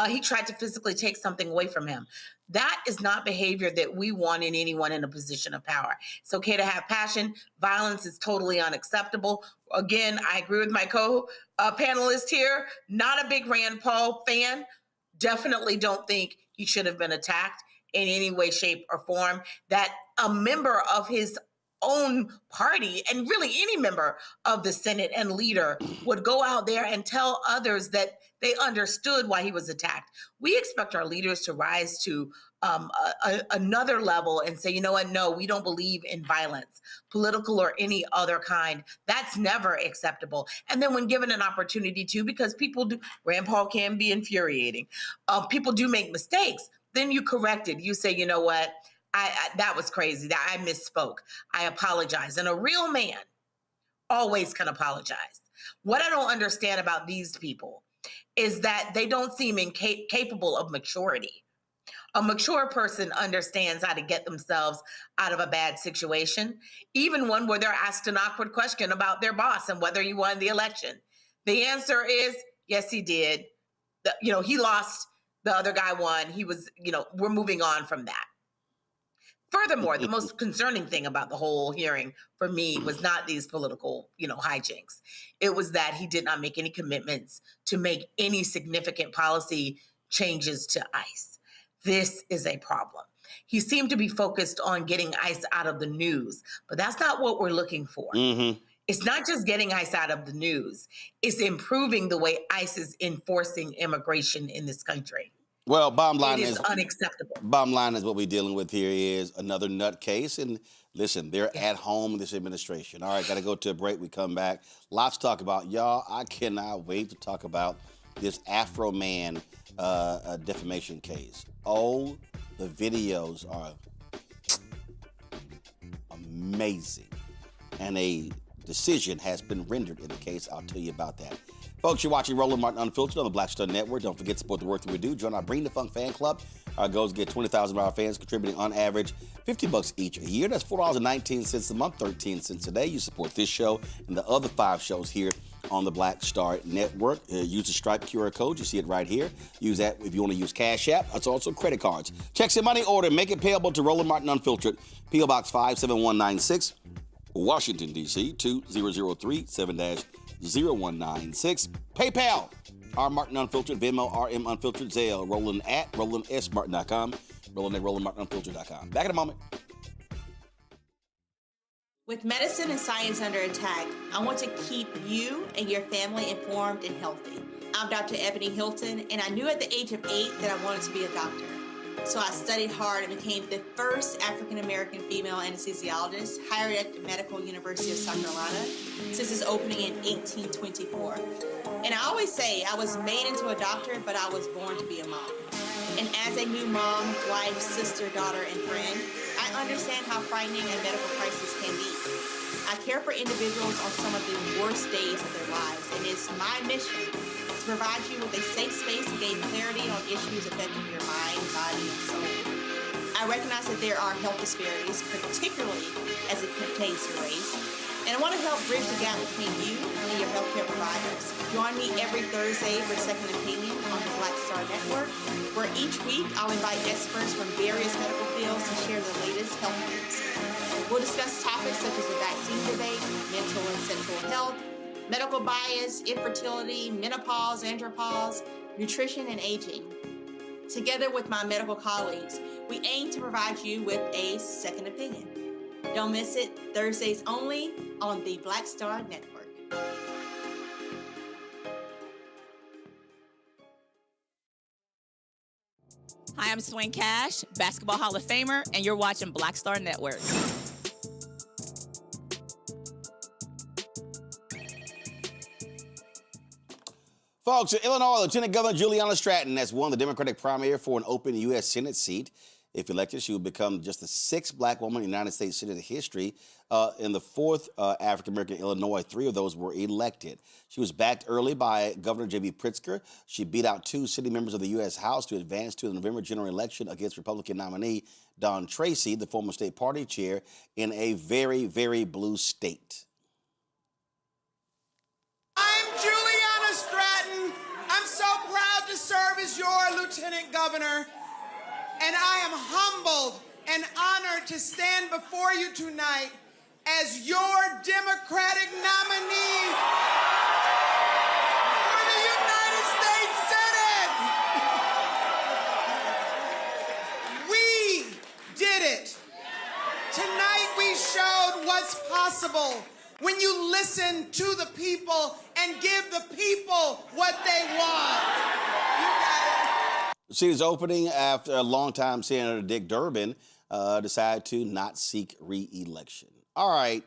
He tried to physically take something away from him. That is not behavior that we want in anyone in a position of power. It's okay to have passion. Violence is totally unacceptable. Again, I agree with my co-panelist here. Not a big Rand Paul fan. Definitely don't think he should have been attacked in any way, shape, or form. That a member of his own party, and really any member of the Senate and leader, would go out there and tell others that they understood why he was attacked. We expect our leaders to rise to another level and say, you know what, no, we don't believe in violence, political or any other kind. That's never acceptable. And then when given an opportunity to, because people do, Rand Paul can be infuriating. People do make mistakes. Then you correct it. You say, you know what, that was crazy. I misspoke. I apologize. And a real man always can apologize. What I don't understand about these people is that they don't seem capable of maturity. A mature person understands how to get themselves out of a bad situation, even one where they're asked an awkward question about their boss and whether you won the election. The answer is, Yes, he did. He lost. The other guy won. He was, we're moving on from that. Furthermore, the most concerning thing about the whole hearing for me was not these political, hijinks. It was that he did not make any commitments to make any significant policy changes to ICE. This is a problem. He seemed to be focused on getting ICE out of the news, but that's not what we're looking for. Mm-hmm. It's not just getting ICE out of the news. It's improving the way ICE is enforcing immigration in this country. Well, bottom line is unacceptable. Bottom line is what we're dealing with here is another nut case. And listen, they're at home in this administration. All right, got to go to a break. We come back. Lots to talk about. Y'all, I cannot wait to talk about this Afroman defamation case. Oh, the videos are amazing. And a decision has been rendered in the case. I'll tell you about that. Folks, you're watching Roland Martin Unfiltered on the Black Star Network. Don't forget to support the work that we do. Join our Bring the Funk fan club. Our goal is to get 20,000 of our fans contributing on average $50 each a year. That's $4.19 a month, 13 cents a day. You support this show and the other 5 shows here on the Black Star Network. Use the Stripe QR code. You see it right here. Use that if you want to use Cash App. That's also credit cards. Checks and money order. Make it payable to Roland Martin Unfiltered. P.O. Box 57196, Washington, D.C. 20037 0196. PayPal, R Martin Unfiltered, Venmo, RM Unfiltered, Zelle, Roland at RolandSMartin.com, Roland at RolandMartinUnfiltered.com. Back in a moment. With medicine and science under attack, I want to keep you and your family informed and healthy. I'm Dr. Ebony Hilton, and I knew at the age of 8 that I wanted to be a doctor. So I studied hard and became the first African-American female anesthesiologist hired at the Medical University of South Carolina since its opening in 1824. And I always say I was made into a doctor, but I was born to be a mom. And as a new mom, wife, sister, daughter, and friend, I understand how frightening a medical crisis can be. I care for individuals on some of the worst days of their lives, and it's my mission to provide you with a safe space to gain clarity on issues affecting your mind, body, and soul. I recognize that there are health disparities, particularly as it pertains to race, and I want to help bridge the gap between you and your healthcare providers. Join me every Thursday for Second Opinion on the Black Star Network, where each week I'll invite experts from various medical fields to share the latest health news. We'll discuss topics such as the vaccine debate, mental and sexual health, medical bias, infertility, menopause, andropause, nutrition, and aging. Together with my medical colleagues, we aim to provide you with a second opinion. Don't miss it, Thursdays only on the Black Star Network. Hi, I'm Swing Cash, Basketball Hall of Famer, and you're watching Black Star Network. Folks, in Illinois, Lieutenant Governor Juliana Stratton has won the Democratic primary for an open U.S. Senate seat. If elected, she will become just the 6th black woman in United States Senate history and the 4th African-American in Illinois. 3 of those were elected. She was backed early by Governor J.B. Pritzker. She beat out 2 sitting members of the U.S. House to advance to the November general election against Republican nominee Don Tracy, the former state party chair, in a very, very blue state. I'm Juliana Stratton. I'm so proud to serve as your Lieutenant Governor. And I am humbled and honored to stand before you tonight as your Democratic nominee for the United States Senate. We did it. Tonight we showed what's possible when you listen to the people and give the people what they want. You got it. She was opening after a longtime Senator Dick Durbin decided to not seek re-election. All right,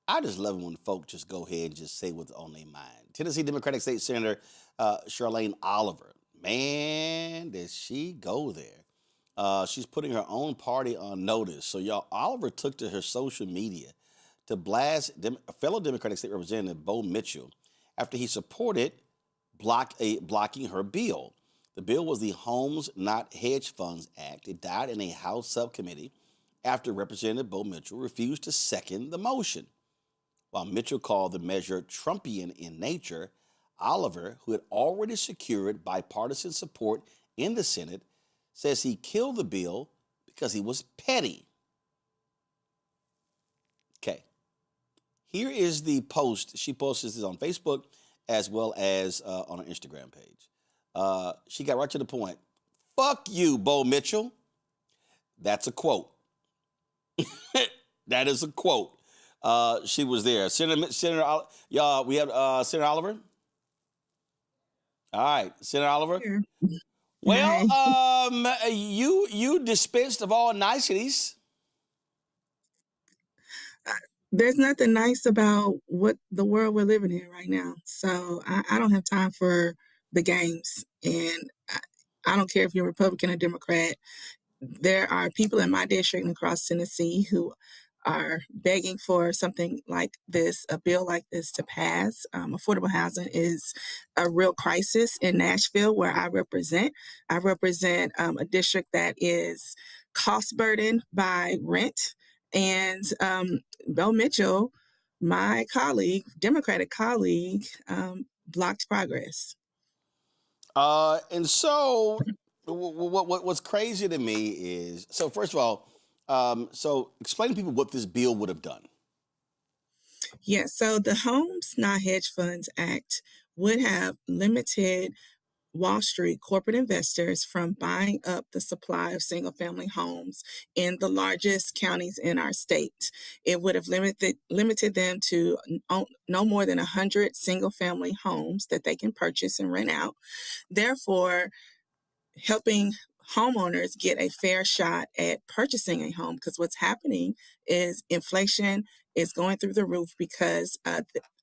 I just love it when folks just go ahead and just say what's on their mind. Tennessee Democratic State Senator Charlene Oliver, man, did she go there. She's putting her own party on notice. So, y'all, Oliver took to her social media to blast fellow Democratic State Representative Bo Mitchell after he supported blocking her bill. The bill was the Homes Not Hedge Funds Act. It died in a House subcommittee after Representative Bo Mitchell refused to second the motion. While Mitchell called the measure Trumpian in nature, Oliver, who had already secured bipartisan support in the Senate, says he killed the bill because he was petty. Okay. Here is the post. She posted this on Facebook as well as on her Instagram page. She got right to the point. Fuck you, Bo Mitchell. That's a quote. That is a quote. She was there. Senator, y'all, we have Senator Oliver. All right, Senator Oliver. Well, you dispensed of all niceties. There's nothing nice about what the world we're living in right now. So I don't have time for the games. And I don't care if you're Republican or Democrat. There are people in my district and across Tennessee who are begging for something like this, a bill like this to pass. Affordable housing is a real crisis in Nashville, where I represent. I represent a district that is cost burdened by rent. And Bo Mitchell, my colleague, Democratic colleague, blocked progress. And so what's crazy to me is, so first of all, so explain to people what this bill would have done. Yeah, so the Homes Not Hedge Funds Act would have limited Wall Street corporate investors from buying up the supply of single-family homes in the largest counties in our state. It would have limited them to no more than 100 single-family homes that they can purchase and rent out. Therefore, helping homeowners get a fair shot at purchasing a home, because what's happening is inflation is going through the roof because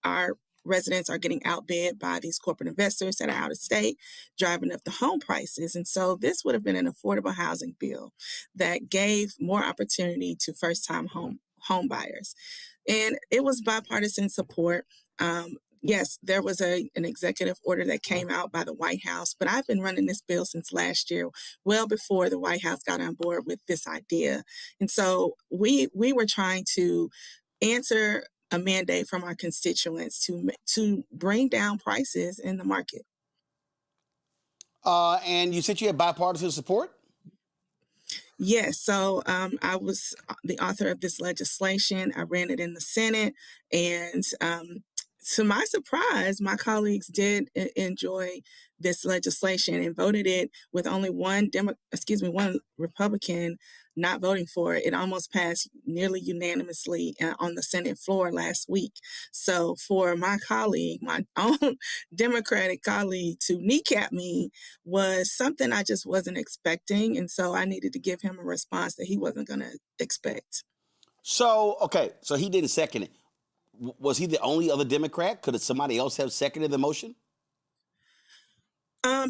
our residents are getting outbid by these corporate investors that are out of state, driving up the home prices. And so this would have been an affordable housing bill that gave more opportunity to first-time home buyers. And it was bipartisan support. Yes, there was an executive order that came out by the White House, but I've been running this bill since last year, well before the White House got on board with this idea. And so we were trying to answer a mandate from our constituents to bring down prices in the market. And you said you had bipartisan support? Yes, so I was the author of this legislation. I ran it in the Senate, and to my surprise, my colleagues did enjoy this legislation and voted it with only one Republican not voting for it. It almost passed nearly unanimously on the Senate floor last week. So for my colleague, my own Democratic colleague, to kneecap me was something I just wasn't expecting. And so I needed to give him a response that he wasn't going to expect. So, okay, so he didn't second it. Was he the only other Democrat? Could somebody else have seconded the motion?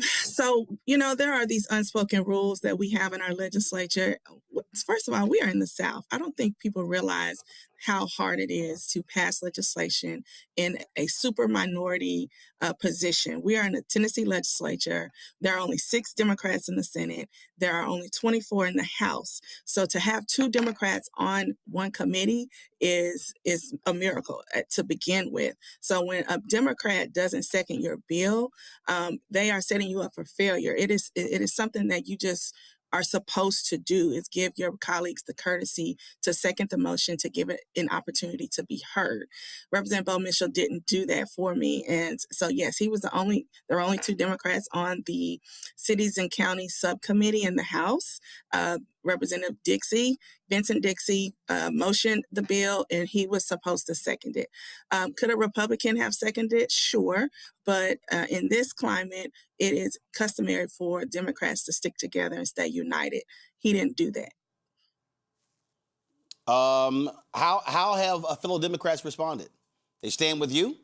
So, there are these unspoken rules that we have in our legislature. First of all, we are in the South. I don't think people realize how hard it is to pass legislation in a super minority position. We are in the Tennessee legislature. There are only 6 Democrats in the Senate. There are only 24 in the House. So to have 2 Democrats on one committee is a miracle to begin with. So when a Democrat doesn't second your bill, they are setting you up for failure. It is something that you just are supposed to do, is give your colleagues the courtesy to second the motion, to give it an opportunity to be heard. Representative Bo Mitchell didn't do that for me. And so, yes, there were only 2 Democrats on the Cities and Counties Subcommittee in the House. Representative Vincent Dixie, motioned the bill, and he was supposed to second it. Could a Republican have seconded it? Sure. But in this climate, it is customary for Democrats to stick together and stay united. He didn't do that. How have fellow Democrats responded? They stand with you?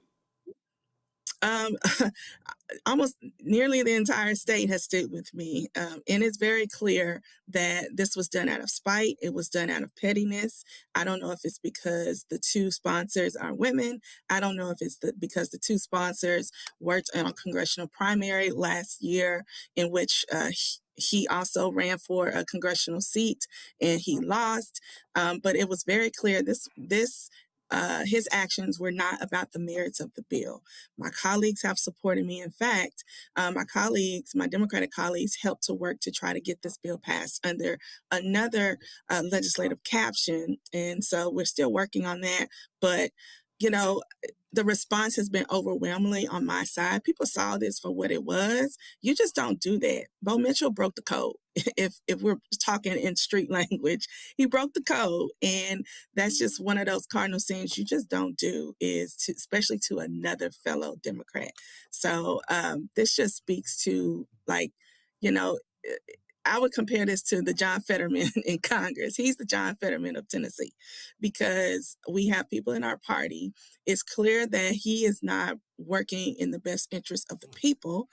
Almost nearly the entire state has stood with me. And it's very clear that this was done out of spite. It was done out of pettiness. I don't know if it's because the 2 sponsors are women. I don't know if it's because the 2 sponsors worked on a congressional primary last year in which he also ran for a congressional seat and he lost. But it was very clear this his actions were not about the merits of the bill. My colleagues have supported me. In fact, my Democratic colleagues, helped to work to try to get this bill passed under another legislative caption. And so we're still working on that. But, you know, the response has been overwhelmingly on my side. People saw this for what it was. You just don't do that. Bo Mitchell broke the code. If we're talking in street language, he broke the code. And that's just one of those cardinal sins you just don't do, especially to another fellow Democrat. So this just speaks to, like, you know, I would compare this to the John Fetterman in Congress. He's the John Fetterman of Tennessee, because we have people in our party. It's clear that he is not working in the best interest of the people,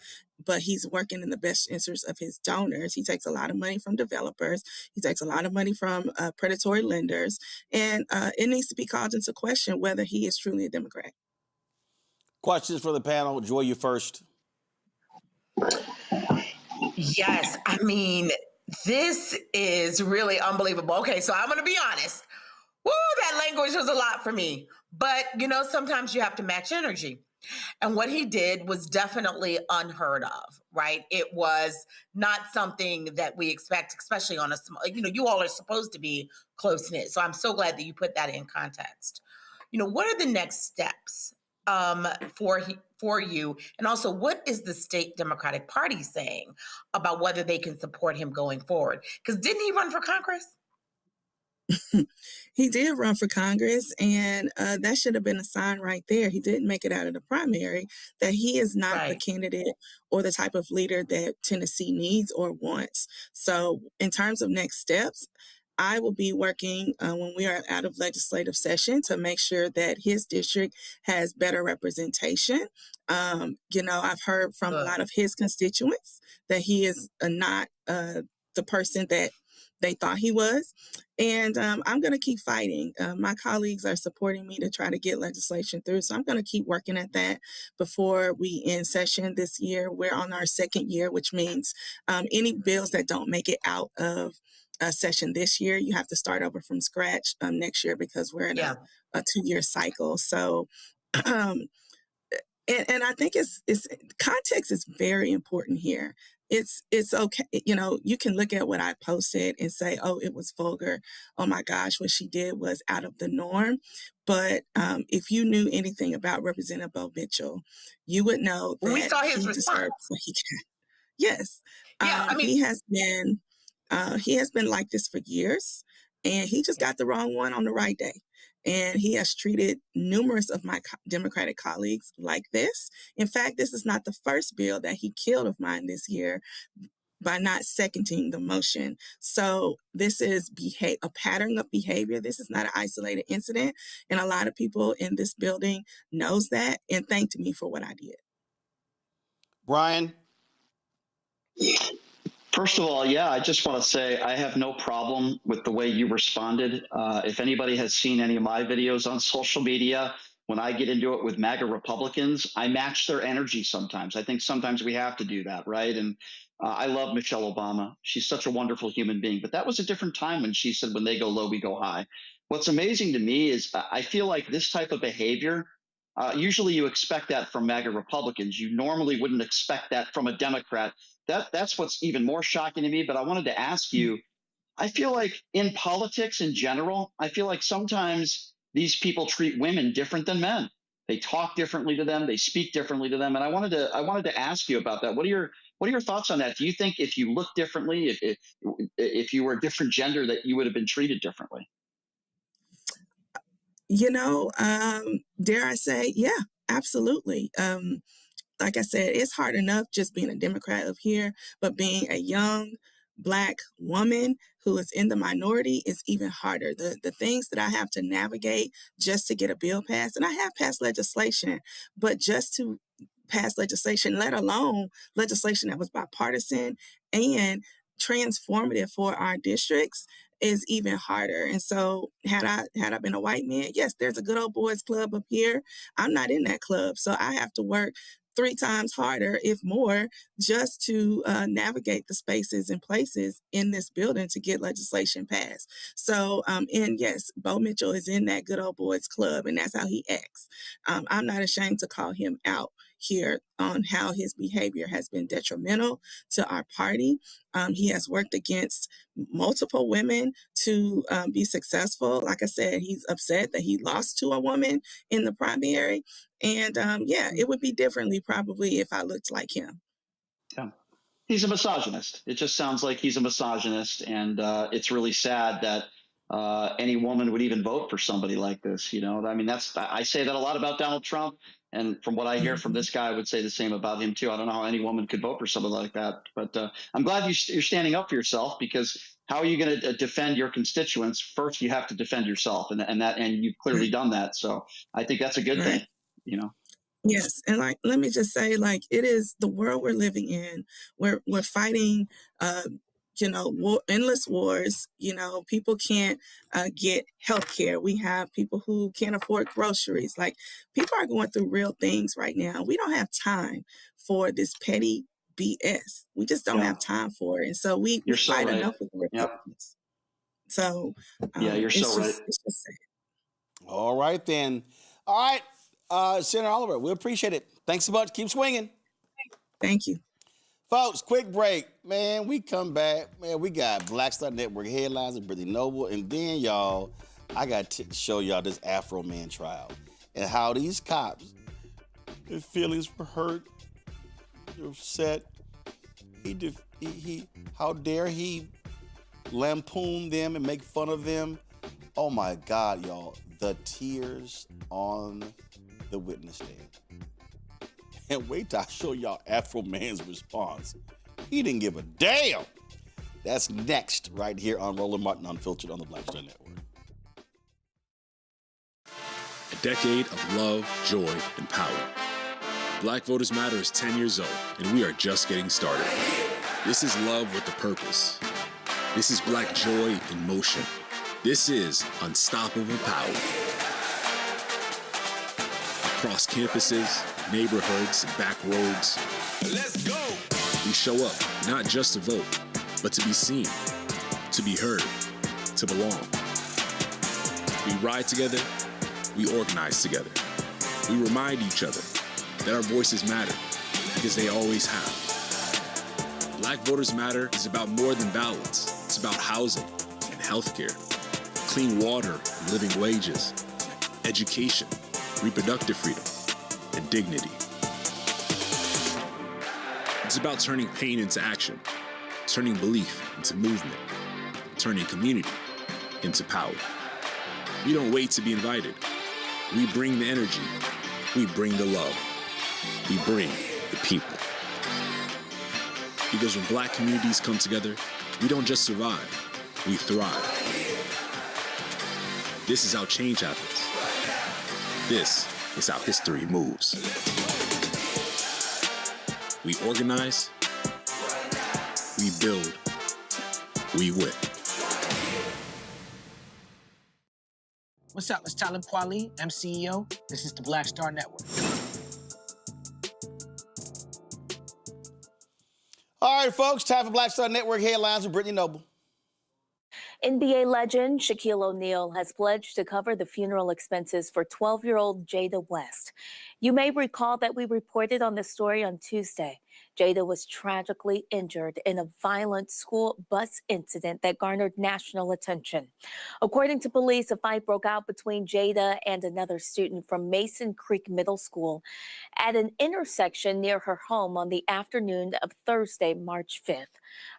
but he's working in the best interest of his donors. He takes a lot of money from developers. He takes a lot of money from predatory lenders. And it needs to be called into question whether he is truly a Democrat. Questions for the panel. Joy, you first. Yes, I mean, this is really unbelievable. Okay, so I'm going to be honest. Woo, that language was a lot for me. But, you know, sometimes you have to match energy. And what he did was definitely unheard of, right? It was not something that we expect, especially on a small, you know, you all are supposed to be close-knit. So I'm so glad that you put that in context. You know, what are the next steps for you? And also, what is the state Democratic Party saying about whether they can support him going forward? Because didn't he run for Congress? He did run for Congress, and that should have been a sign right there. He didn't make it out of the primary, that he is not the candidate or the type of leader that Tennessee needs or wants. So in terms of next steps, I will be working when we are out of legislative session to make sure that his district has better representation. You know, I've heard from a lot of his constituents that he is not the person that they thought he was. And I'm going to keep fighting. My colleagues are supporting me to try to get legislation through. So I'm going to keep working at that before we end session this year. We're on our second year, which means any bills that don't make it out of session this year, you have to start over from scratch next year, because we're in a 2-year cycle. So, and I think it's context is very important here. It's okay. You know, you can look at what I posted and say, oh, it was vulgar. Oh my gosh, what she did was out of the norm. But if you knew anything about Representative Bo Mitchell, you would know that we saw his response. What he got. Yes. Yeah, I mean, he has been like this for years, and he just got the wrong one on the right day. And he has treated numerous of my Democratic colleagues like this. In fact, this is not the first bill that he killed of mine this year by not seconding the motion. So this is a pattern of behavior. This is not an isolated incident. And a lot of people in this building knows that and thanked me for what I did. Brian? First of all, I just want to say I have no problem with the way you responded. If anybody has seen any of my videos on social media, when I get into it with MAGA Republicans, I match their energy sometimes. I think sometimes we have to do that, right? And I love Michelle Obama. She's such a wonderful human being. But that was a different time when she said, when they go low, we go high. What's amazing to me is I feel like this type of behavior, usually you expect that from MAGA Republicans. You normally wouldn't expect that from a Democrat. That's what's even more shocking to me. But I wanted to ask you, I feel like in politics in general, I feel like sometimes these people treat women different than men. They talk differently to them. They speak differently to them. And I wanted to ask you about that. What are your thoughts on that? Do you think if you look differently, if you were a different gender, that you would have been treated differently? You know, dare I say, yeah, absolutely. Like I said, it's hard enough just being a Democrat up here, but being a young Black woman who is in the minority is even harder. The things that I have to navigate just to get a bill passed, and I have passed legislation, but just to pass legislation, let alone legislation that was bipartisan and transformative for our districts, is even harder. And so had I been a white man, yes, there's a good old boys club up here. I'm not in that club. So I have to work 3 times harder, if more, just to navigate the spaces and places in this building to get legislation passed. So, and yes, Bo Mitchell is in that good old boys club, and that's how he acts. I'm not ashamed to call him out here on how his behavior has been detrimental to our party. He has worked against multiple women to be successful. Like I said, he's upset that he lost to a woman in the primary. And yeah, it would be differently probably if I looked like him. Yeah. He's a misogynist. It just sounds like he's a misogynist. And it's really sad that any woman would even vote for somebody like this. You know, I mean, I say that a lot about Donald Trump. And from what I hear from this guy, I would say the same about him, too. I don't know how any woman could vote for somebody like that. But I'm glad you're standing up for yourself, because how are you going to defend your constituents? First, you have to defend yourself. And you've clearly done that. So I think that's a good thing, you know. Yes, and like, let me just say, like, it is the world we're living in. We're fighting, you know, endless wars. You know, people can't get health care. We have people who can't afford groceries. Like, people are going through real things right now. We don't have time for this petty BS. We just don't have time for it. And so we fight enough with the Republicans. So yeah, you're so right. It's just sad. All right, then. All right. Senator Oliver, we appreciate it. Thanks so much. Keep swinging. Thank you. Folks, quick break. Man, we come back. Man, we got Black Star Network headlines with Brittany Noble. And then, y'all, I got to show y'all this Afroman trial and how these cops, their feelings were hurt, they're upset. How dare he lampoon them and make fun of them. Oh, my God, y'all. The tears on the witness stand. And wait till I show y'all Afroman's response. He didn't give a damn. That's next right here on Roland Martin Unfiltered on the Black Star Network. A decade of love, joy, and power. Black Voters Matter is 10 years old, and we are just getting started. This is love with a purpose. This is Black joy in motion. This is unstoppable power. Across campuses, neighborhoods, and back roads. Let's go! We show up not just to vote, but to be seen, to be heard, to belong. We ride together, we organize together. We remind each other that our voices matter, because they always have. Black Voters Matter is about more than ballots. It's about housing and healthcare, clean water and living wages, education, reproductive freedom, and dignity. It's about turning pain into action, turning belief into movement, turning community into power. We don't wait to be invited. We bring the energy. We bring the love. We bring the people. Because when Black communities come together, we don't just survive, we thrive. This is how change happens. This is how history moves. We organize, we build, we win. What's up? It's Talib Kweli. I'm CEO. This is the Black Star Network. All right, folks, time for Black Star Network headlines with Brittany Noble. NBA legend Shaquille O'Neal has pledged to cover the funeral expenses for 12-year-old Jada West. You may recall that we reported on this story on Tuesday. Jada was tragically injured in a violent school bus incident that garnered national attention. According to police, a fight broke out between Jada and another student from Mason Creek Middle School at an intersection near her home on the afternoon of Thursday, March 5th.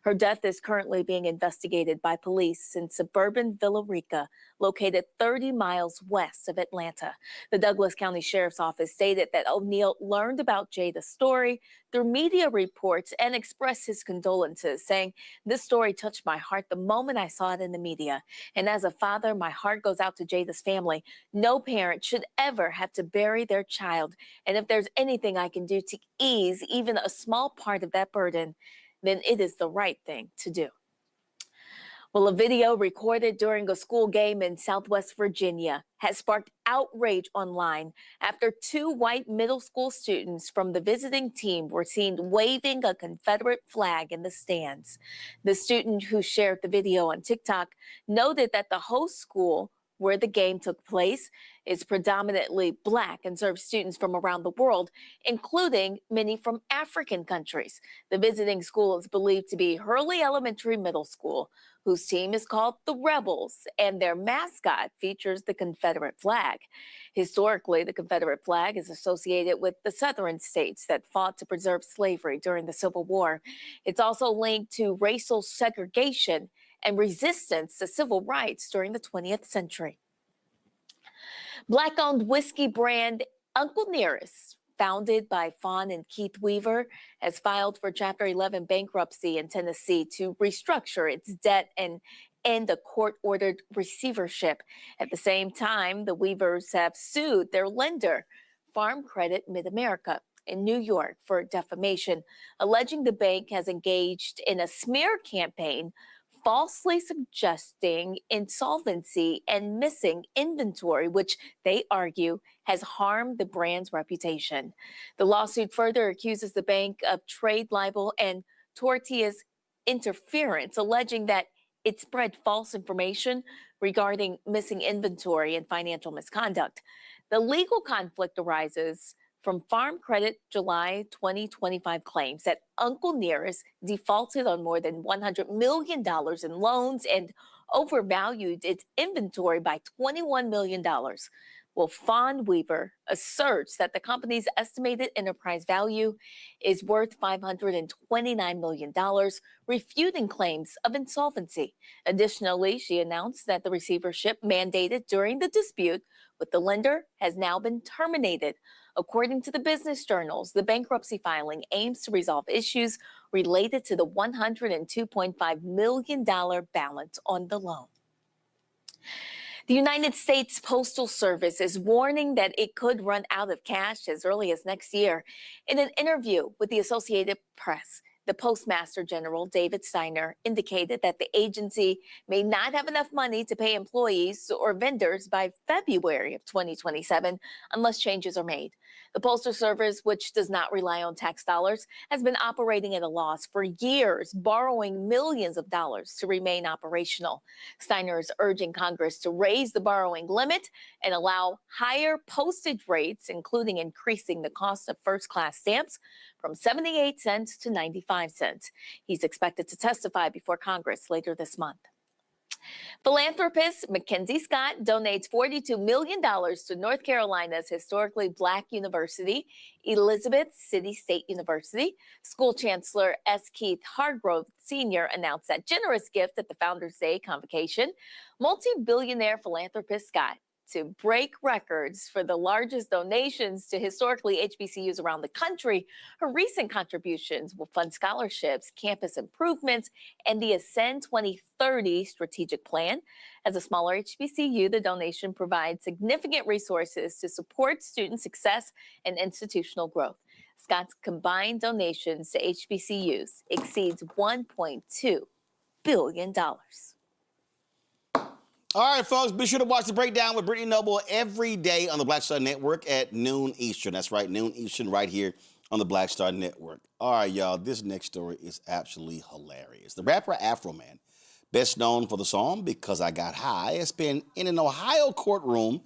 Her death is currently being investigated by police in suburban Villa Rica, located 30 miles west of Atlanta. The Douglas County Sheriff's Office stated that O'Neal learned about Jada's story through media reports and expressed his condolences, saying, "This story touched my heart the moment I saw it in the media. And as a father, my heart goes out to Jada's family. No parent should ever have to bury their child. And if there's anything I can do to ease even a small part of that burden, then it is the right thing to do." Well, a video recorded during a school game in Southwest Virginia has sparked outrage online after 2 white middle school students from the visiting team were seen waving a Confederate flag in the stands. The student who shared the video on TikTok noted that the host school where the game took place is predominantly Black and serves students from around the world, including many from African countries. The visiting school is believed to be Hurley Elementary Middle School, whose team is called the Rebels, and their mascot features the Confederate flag. Historically, the Confederate flag is associated with the Southern states that fought to preserve slavery during the Civil War. It's also linked to racial segregation and resistance to civil rights during the 20th century. Black-owned whiskey brand Uncle Nearest, founded by Fawn and Keith Weaver, has filed for Chapter 11 bankruptcy in Tennessee to restructure its debt and end a court-ordered receivership. At the same time, the Weavers have sued their lender, Farm Credit Mid-America, in New York for defamation, alleging the bank has engaged in a smear campaign falsely suggesting insolvency and missing inventory, which they argue has harmed the brand's reputation. The lawsuit further accuses the bank of trade libel and tortious interference, alleging that it spread false information regarding missing inventory and financial misconduct. The legal conflict arises from Farm Credit July 2025 claims that Uncle Nearest defaulted on more than $100 million in loans and overvalued its inventory by $21 million. Well, Fawn Weaver asserts that the company's estimated enterprise value is worth $529 million, refuting claims of insolvency. Additionally, she announced that the receivership mandated during the dispute with the lender has now been terminated. According to the business journals, the bankruptcy filing aims to resolve issues related to the $102.5 million balance on the loan. The United States Postal Service is warning that it could run out of cash as early as next year. In an interview with the Associated Press, the Postmaster General, David Steiner, indicated that the agency may not have enough money to pay employees or vendors by February of 2027 unless changes are made. The Postal Service, which does not rely on tax dollars, has been operating at a loss for years, borrowing millions of dollars to remain operational. Steiner is urging Congress to raise the borrowing limit and allow higher postage rates, including increasing the cost of first-class stamps from 78 cents to 95 cents. He's expected to testify before Congress later this month. Philanthropist Mackenzie Scott donates $42 million to North Carolina's historically Black university, Elizabeth City State University. School Chancellor S. Keith Hargrove Sr. announced that generous gift at the Founders Day convocation. Multi-billionaire philanthropist Scott to break records for the largest donations to historically HBCUs around the country. Her recent contributions will fund scholarships, campus improvements, and the Ascend 2030 strategic plan. As a smaller HBCU, the donation provides significant resources to support student success and institutional growth. Scott's combined donations to HBCUs exceeds $1.2 billion. All right, folks, be sure to watch The Breakdown with Brittany Noble every day on the Black Star Network at noon Eastern. That's right, noon Eastern right here on the Black Star Network. All right, y'all, this next story is absolutely hilarious. The rapper Afroman, best known for the song Because I Got High, has been in an Ohio courtroom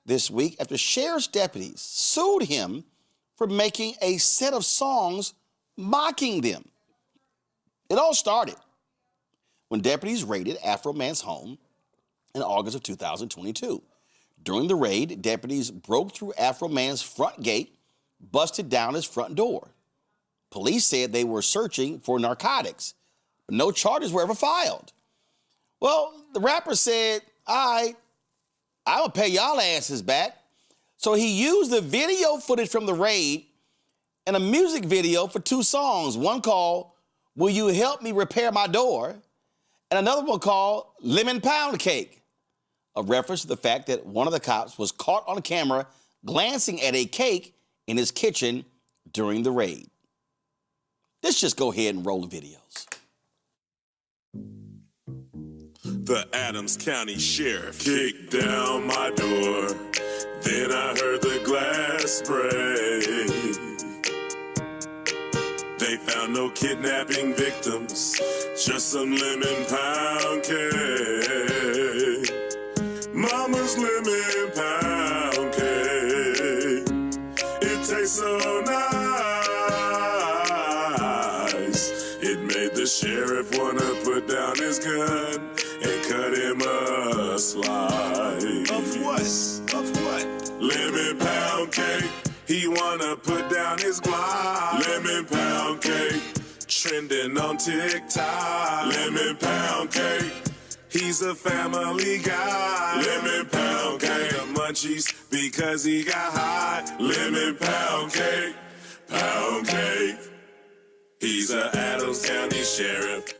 this week after sheriff's deputies sued him for making a set of songs mocking them. It all started when deputies raided Afroman's home in August of 2022. During the raid, deputies broke through Afroman's front gate, busted down his front door. Police said they were searching for narcotics, but no charges were ever filed. Well, the rapper said, all right, I'm gonna pay y'all asses back. So he used the video footage from the raid and a music video for 2 songs, one called Will You Help Me Repair My Door, and another one called Lemon Pound Cake, a reference to the fact that one of the cops was caught on camera glancing at a cake in his kitchen during the raid. Let's just go ahead and roll the videos. The Adams County Sheriff kicked down my door. Then I heard the glass break. They found no kidnapping victims, just some lemon pound cake. Mama's lemon pound cake. It tastes so nice. It made the sheriff wanna put down his gun and cut him a slice. Of what? Of what? Lemon pound cake. He wanna put down his Glock. Lemon pound cake. Trending on TikTok. Lemon pound cake. He's a family guy. Lemon pound cake. The munchies because he got hot. Lemon pound cake. Pound cake. He's a Adams County Sheriff.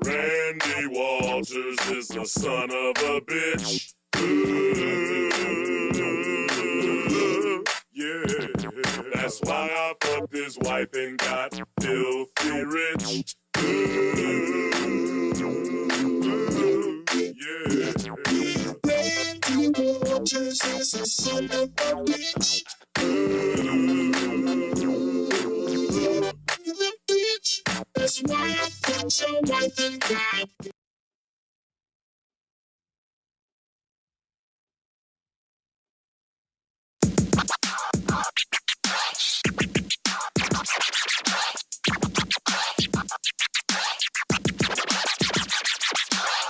Randy Walters is the son of a bitch. Ooh, yeah. That's why I fucked his wife and got filthy rich. Ooh, yeah. Randy Walters is the son of a bitch. That's why I fucked your wife and got.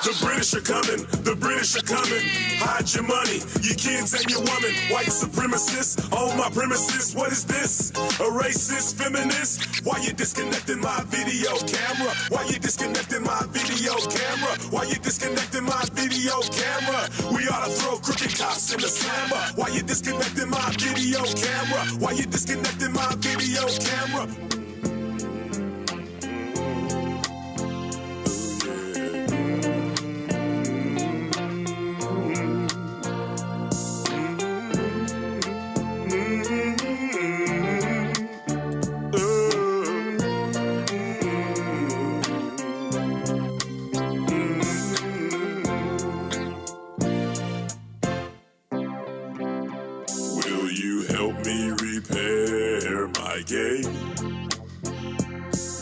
The British are coming, the British are coming. Hide your money, your kids and your woman. White supremacists on my premises. What is this? A racist feminist? Why you disconnecting my video camera? Why you disconnecting my video camera? Why you disconnecting my video camera? We ought to throw crooked cops in the slammer. Why you disconnecting my video camera? Why you disconnecting my video camera?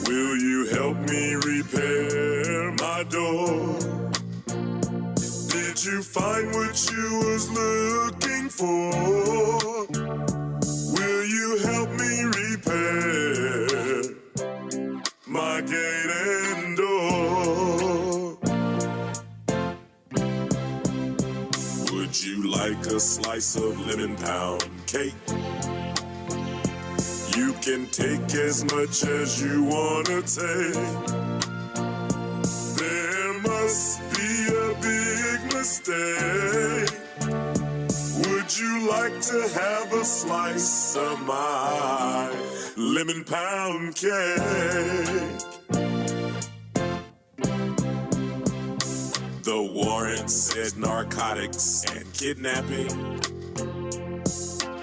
Will you help me repair my door? Did you find what you was looking for? Will you help me repair my gate and door? Would you like a slice of lemon pound cake? You can take as much as you wanna take. There must be a big mistake. Would you like to have a slice of my lemon pound cake? The warrant said narcotics and kidnapping.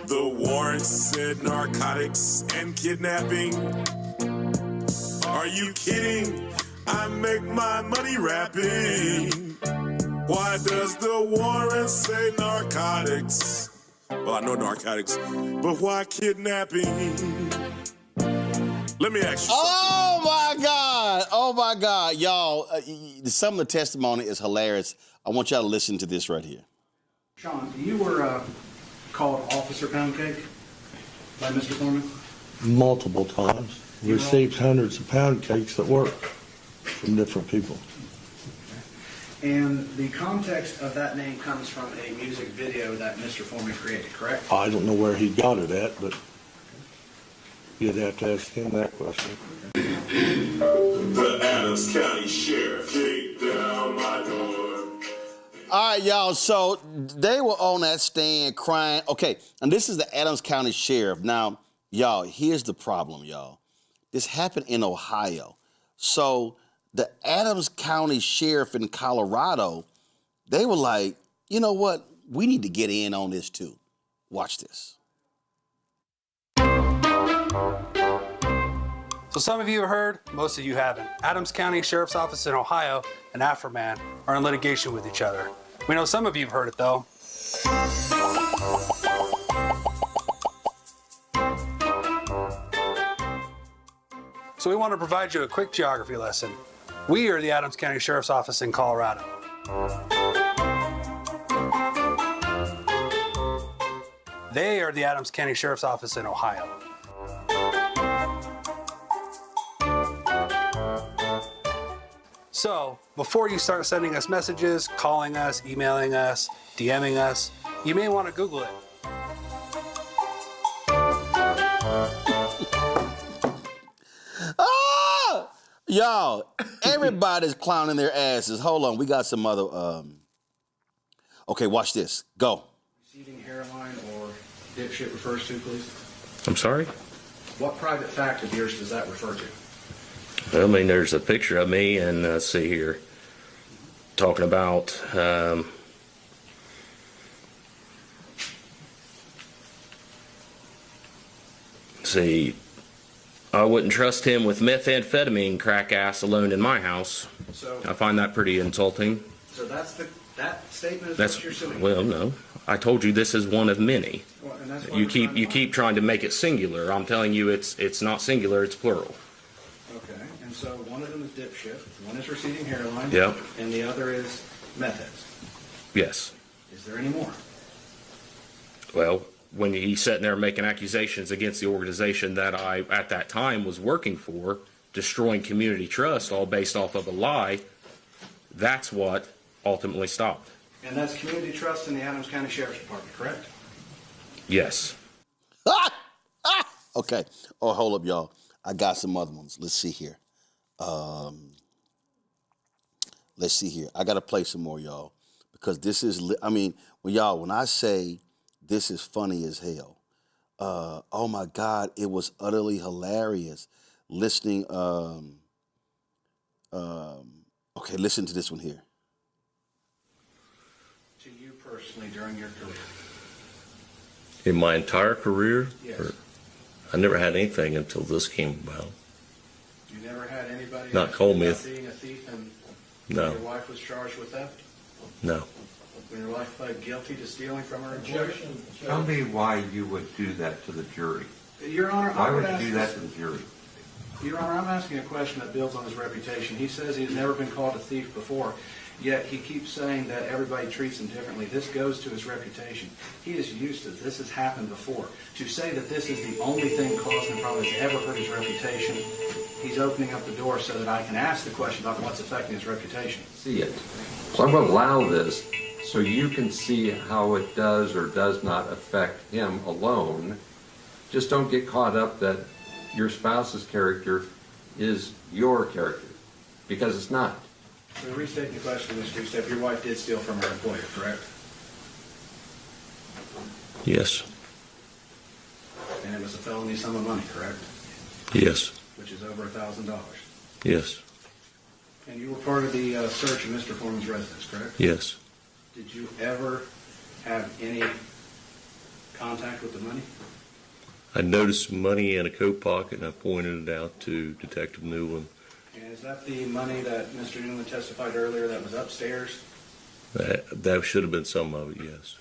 The warrant said narcotics and kidnapping. Are you kidding? I make my money rapping. Why does the warrant say narcotics? Well, I know narcotics, but why kidnapping? Let me ask you something. Oh my God! Oh my God, y'all! Some of the testimony is hilarious. I want y'all to listen to this right here. Sean, you were called Officer Pound Cake by Mr. Foreman? Multiple times. Received hundreds of pound cakes at work from different people. And the context of that name comes from a music video that Mr. Foreman created, correct? I don't know where he got it at, but you'd have to ask him that question. The Adams County Sheriff kicked down my door. All right, y'all, so they were on that stand crying. Okay, and this is the Adams County Sheriff. Now, y'all, here's the problem, y'all. This happened in Ohio. So the Adams County Sheriff in Colorado, they were like, you know what? We need to get in on this too. Watch this. So some of you have heard, most of you haven't. Adams County Sheriff's Office in Ohio and Afroman are in litigation with each other. We know some of you have heard it though. So we want to provide you a quick geography lesson. We are the Adams County Sheriff's Office in Colorado. They are the Adams County Sheriff's Office in Ohio. So, before you start sending us messages, calling us, emailing us, DMing us, you may want to Google it. Y'all, everybody's clowning their asses. Hold on, we got some other, okay, watch this. Go. Receiving hairline or dipshit refers to, please? I'm sorry? What private fact of yours does that refer to? I mean, there's a picture of me, and let's see here, talking about, see, I wouldn't trust him with methamphetamine crack ass alone in my house. So, I find that pretty insulting. so that's that statement is That's, what you're suing? well, no. I told you this is one of many. Well, and that's why You we're keep trying to you keep trying to make it singular. I'm telling you it's not singular, it's plural. Okay, and so one of them is dipshit, one is receding hairline, Yep. and the other is meth heads. Yes. Is there any more? Well, when he's sitting there making accusations against the organization that I, at that time, was working for, destroying community trust, all based off of a lie, that's what ultimately stopped. And that's community trust in the Adams County Sheriff's Department, correct? Yes. Okay. Oh, hold up, y'all. I got some other ones. Let's see here. Let's see here. I got to play some more, y'all, because this is, I mean, when I say this is funny as hell, oh my God, it was utterly hilarious listening. Okay, listen to this one here. To you personally during your career? In my entire career, Yes. I never had anything until this came about. You never had anybody Not ask call you me about a- being a thief and No. your wife was charged with theft? No. When your wife pled guilty to stealing from her employer? Tell me why you would do that to the jury. Your Honor, Why I would would you ask do that this- to the jury? Your Honor, I'm asking a question that builds on his reputation. He says he has never been called a thief before, yet he keeps saying that everybody treats him differently. This goes to his reputation. He is used to this has happened before. To say that this is the only thing causing him problems that's ever hurt his reputation, he's opening up the door so that I can ask the question about what's affecting his reputation. See it. So I'm going to allow this so you can see how it does or does not affect him alone. Just don't get caught up that your spouse's character is your character, because it's not. So restating the question, Mr. Step, your wife did steal from her employer, correct? Yes. And it was a felony sum of money, correct? Yes. Which is over $1,000. Yes. And you were part of the search of Mr. Foreman's residence, correct? Yes. Did you ever have any contact with the money? I noticed money in a coat pocket, and I pointed it out to Detective Newland. And is that the money that Mr. Newland testified earlier that was upstairs? That should have been some of it, yes.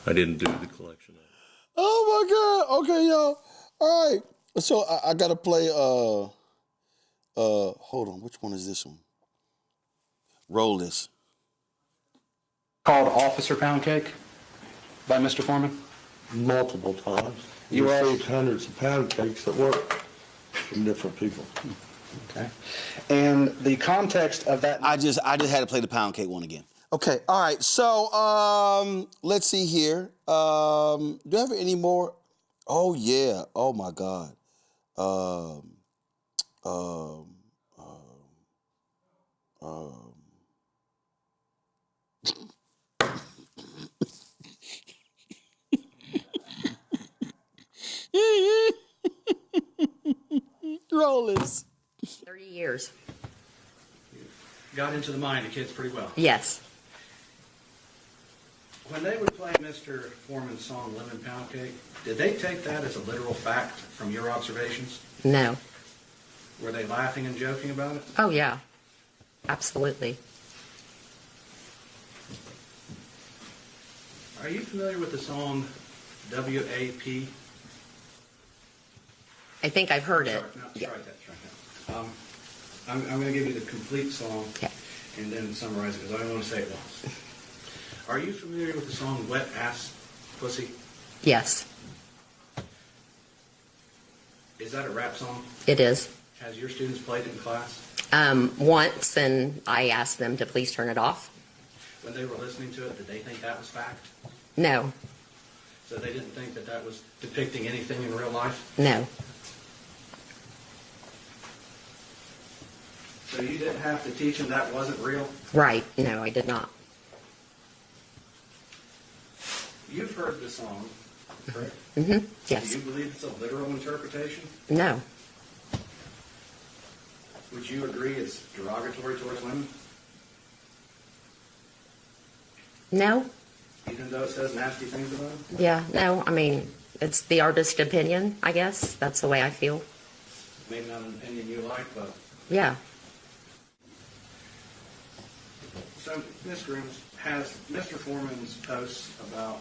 I didn't do the collection of it. Oh my God. Okay, y'all. All right. So I got to play, hold on. Which one is this one? Roll this. Called Officer Pound Cake by Mr. Foreman? Multiple times. You received hundreds of pound cakes at work from different people. Okay. And the context of that. I just had to play the pound cake one again. Okay. All right. So let's see here. Do you have any more? Oh yeah. Oh my God. Rollers. 30 years. got into the mind of kids pretty well. Yes. When they would play Mr. Foreman's song Lemon Pound Cake, did they take that as a literal fact from your observations? No. Were they laughing and joking about it? Oh, yeah. Absolutely. Are you familiar with the song WAP? I think I've heard it. Try that. I'm going to give you the complete song and then summarize it because I don't want to say it once. Are you familiar with the song Wet Ass Pussy? Yes. Is that a rap song? It is. Has your students played it in class? Once, and I asked them to please turn it off. When they were listening to it, did they think that was fact? No. So they didn't think that that was depicting anything in real life? No. So you didn't have to teach them that wasn't real? Right. No, I did not. You've heard the song, correct? Mm-hmm. Yes. Do you believe it's a literal interpretation? No. Would you agree it's derogatory towards women? No. Even though it says nasty things about them? Yeah. No. I mean, it's the artist's opinion, I guess. That's the way I feel. Maybe not an opinion you like, but... Yeah. So, Ms. Grooms, has Mr. Foreman's posts about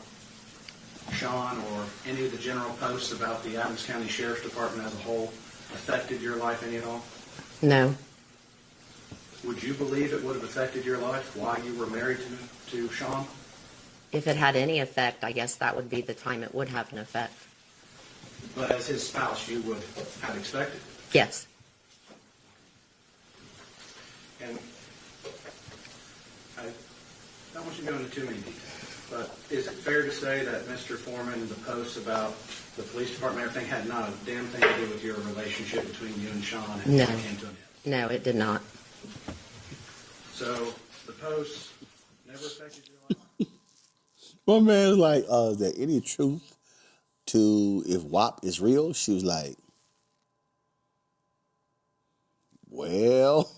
Sean or any of the general posts about the Adams County Sheriff's Department as a whole affected your life any at all? No. Would you believe it would have affected your life while you were married to Sean? If it had any effect, I guess that would be the time it would have an effect. But as his spouse, you would have expected. Yes. And I don't want you to go into too many details, but is it fair to say that Mr. Foreman, the posts about the police department, everything had not a damn thing to do with your relationship between you and Sean and No. it came to an end? No, it did not. So the posts never affected your life? My man's like, is there any truth to if WAP is real? She was like, well...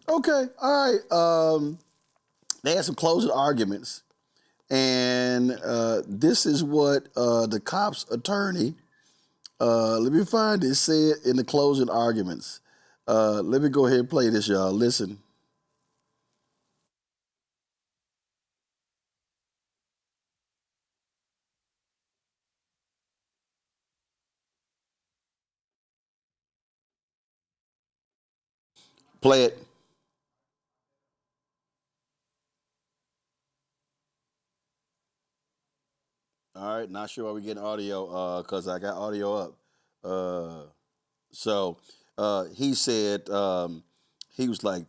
Okay, all right. They had some closing arguments, and this is what the cop's attorney, let me find it, said in the closing arguments. Let me go ahead and play this, y'all. Listen. Play it. All right, not sure why we're getting audio, because I got audio up. So he said, he was like,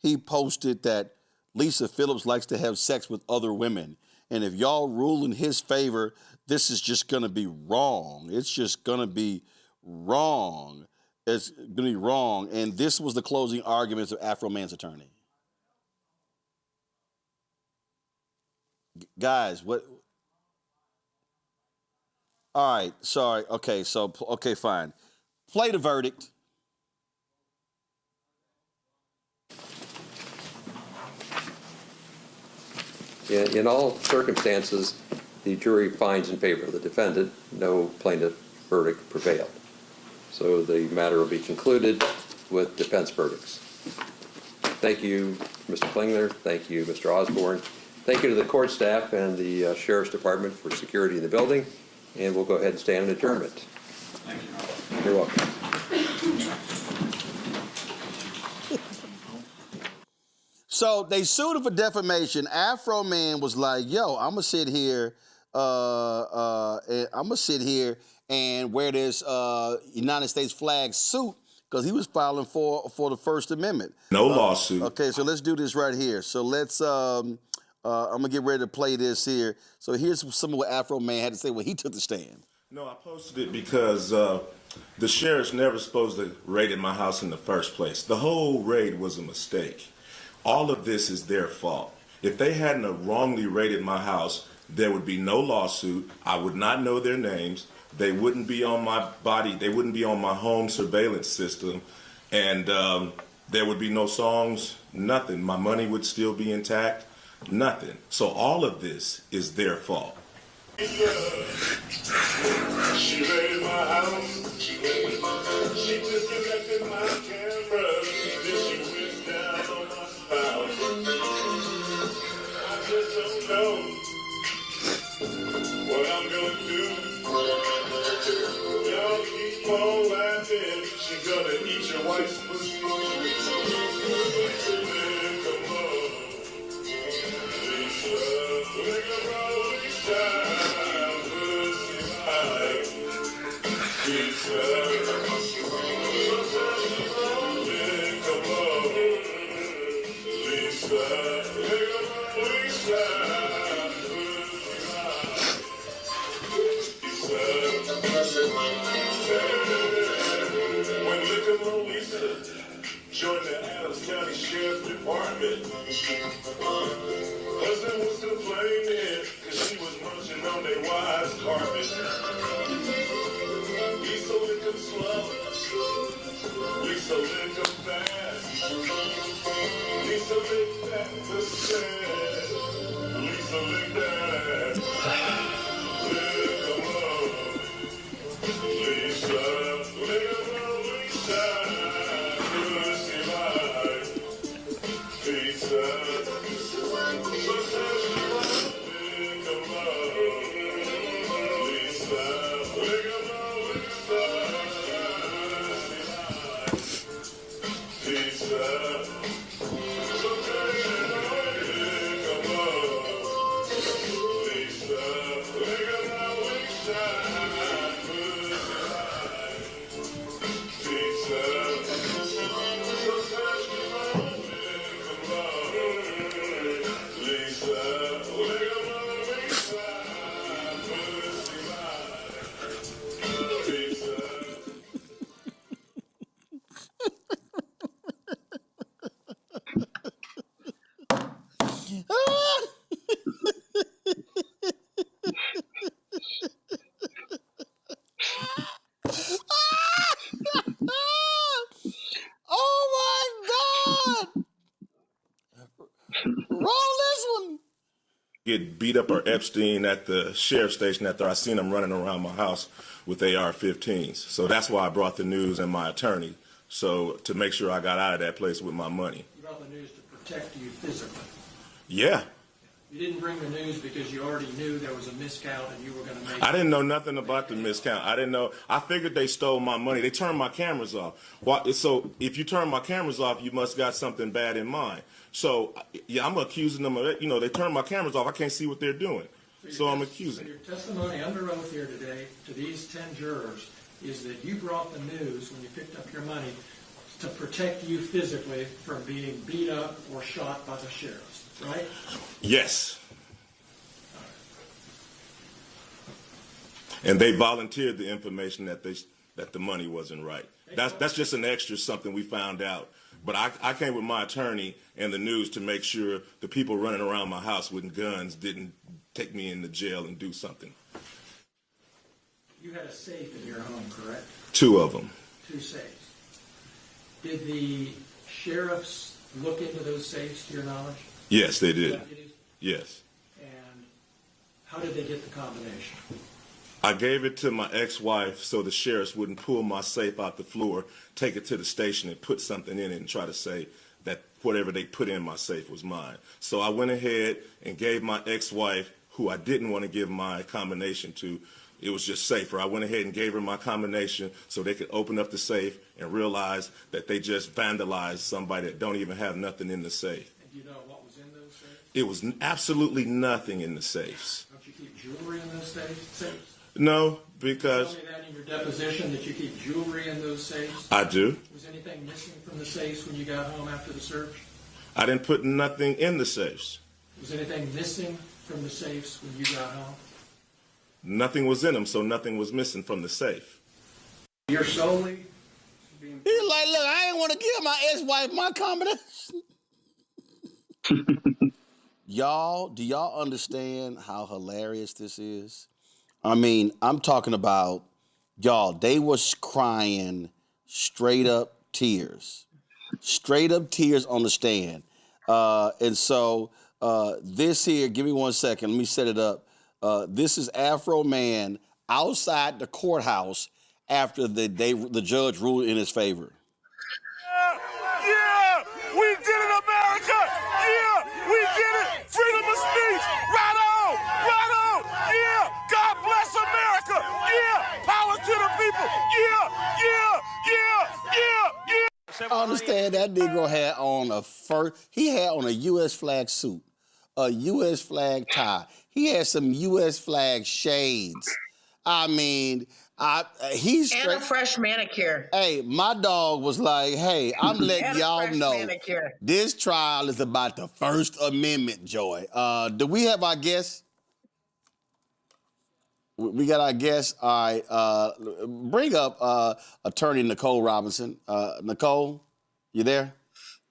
he posted that Lisa Phillips likes to have sex with other women. And if y'all rule in his favor, this is just going to be wrong. It's just going to be wrong. It's going to be wrong. And this was the closing arguments of Afroman's attorney. Guys, what? All right, sorry. Okay, so, okay, fine. Play the verdict. In all circumstances, the jury finds in favor of the defendant. No plaintiff verdict prevailed. So the matter will be concluded with defense verdicts. Thank you, Mr. Klingler. Thank you, Mr. Osborne. Thank you to the court staff and the Sheriff's Department for security in the building. And we'll go ahead and stand in adjournment. Thank you. You're welcome. So they sued him for defamation. Afroman was like, "Yo, I'm gonna sit here, and wear this United States flag suit because he was filing for the First Amendment." No lawsuit. Okay, so let's do this right here. So let's. I'm gonna get ready to play this here. So here's some of what Afroman had to say when he took the stand. No, I posted it because the sheriff's never supposed to raid my house in the first place. The whole raid was a mistake. All of this is their fault. If they hadn't wrongly raided my house, there would be no lawsuit. I would not know their names. They wouldn't be on my body. They wouldn't be on my home surveillance system. And there would be no songs, nothing. My money would still be intact, nothing. So all of this is their fault. She raided my house. She disconnected my camera. Then she went down on my spouse. I just don't know what I'm gonna do. Y'all keep on laughing. She gonna eat your wife's pussy. Come on. Joined the Adams County Sheriff's Department. Husband was complaining because she was munching on their wife's carpet. We so lick 'em slow, we so lick 'em fast. We so lick that pussy, we so lick that. Lick 'em up, Lisa, lick 'em up, Lisa. Get beat up or Epstein at the sheriff's station after I seen him running around my house with AR-15s. So that's why I brought the news and my attorney, so to make sure I got out of that place with my money. You brought the news to protect you physically. Yeah. You didn't bring the news because you already knew there was a miscount and you were going to make. I didn't know nothing about the miscount. I didn't know. I figured they stole my money. They turned my cameras off. So if you turn my cameras off, you must got something bad in mind. So yeah, I'm accusing them of it. You know, they turned my cameras off. I can't see what they're doing. So I'm accusing. So your testimony under oath here today to these 10 jurors is that you brought the news when you picked up your money to protect you physically from being beat up or shot by the sheriffs, right? Yes. And they volunteered the information that the money wasn't right. That's just an extra something we found out. But I came with my attorney and the news to make sure the people running around my house with guns didn't take me into jail and do something. You had a safe in your home, correct? 2 of them. 2 safes. Did the sheriffs look into those safes, to your knowledge? Yes, they did. Yes. And how did they get the combination? I gave it to my ex-wife so the sheriffs wouldn't pull my safe out the floor, take it to the station and put something in it and try to say that whatever they put in my safe was mine. So I went ahead and gave my ex-wife, who I didn't want to give my combination to, it was just safer. I went ahead and gave her my combination so they could open up the safe and realize that they just vandalized somebody that don't even have nothing in the safe. And do you know what was in those safes? It was absolutely nothing in the safes. Don't you keep jewelry in those safes? No, because... You told me that in your deposition, that you keep jewelry in those safes? I do. Was anything missing from the safes when you got home after the search? I didn't put nothing in the safes. Was anything missing from the safes when you got home? Nothing was in them, so nothing was missing from the safe. You're solely being... He's like, look, I ain't want to give my ex-wife my combination. Y'all, do y'all understand how hilarious this is? I mean, I'm talking about, y'all, they was crying straight up tears. Straight up tears on the stand. And so this here, give me 1 second, let me set it up. This is Afroman outside the courthouse after the judge ruled in his favor. Yeah, we did it, America. Yeah, we did it. Freedom of speech. Right on, right on. Yeah, God bless America. Yeah, power to the people. Yeah, yeah, yeah, yeah, yeah. I understand that Negro had on he had on a U.S. flag suit, a U.S. flag tie. He had some U.S. flag shades. I mean, he's straight. And a fresh manicure. Hey, my dog was like, hey, I'm letting y'all know manicure. this trial is about the First Amendment, Joy. Do we have our guests? We got our guests. All right. Bring up attorney Nicole Robinson. Nicole, you there?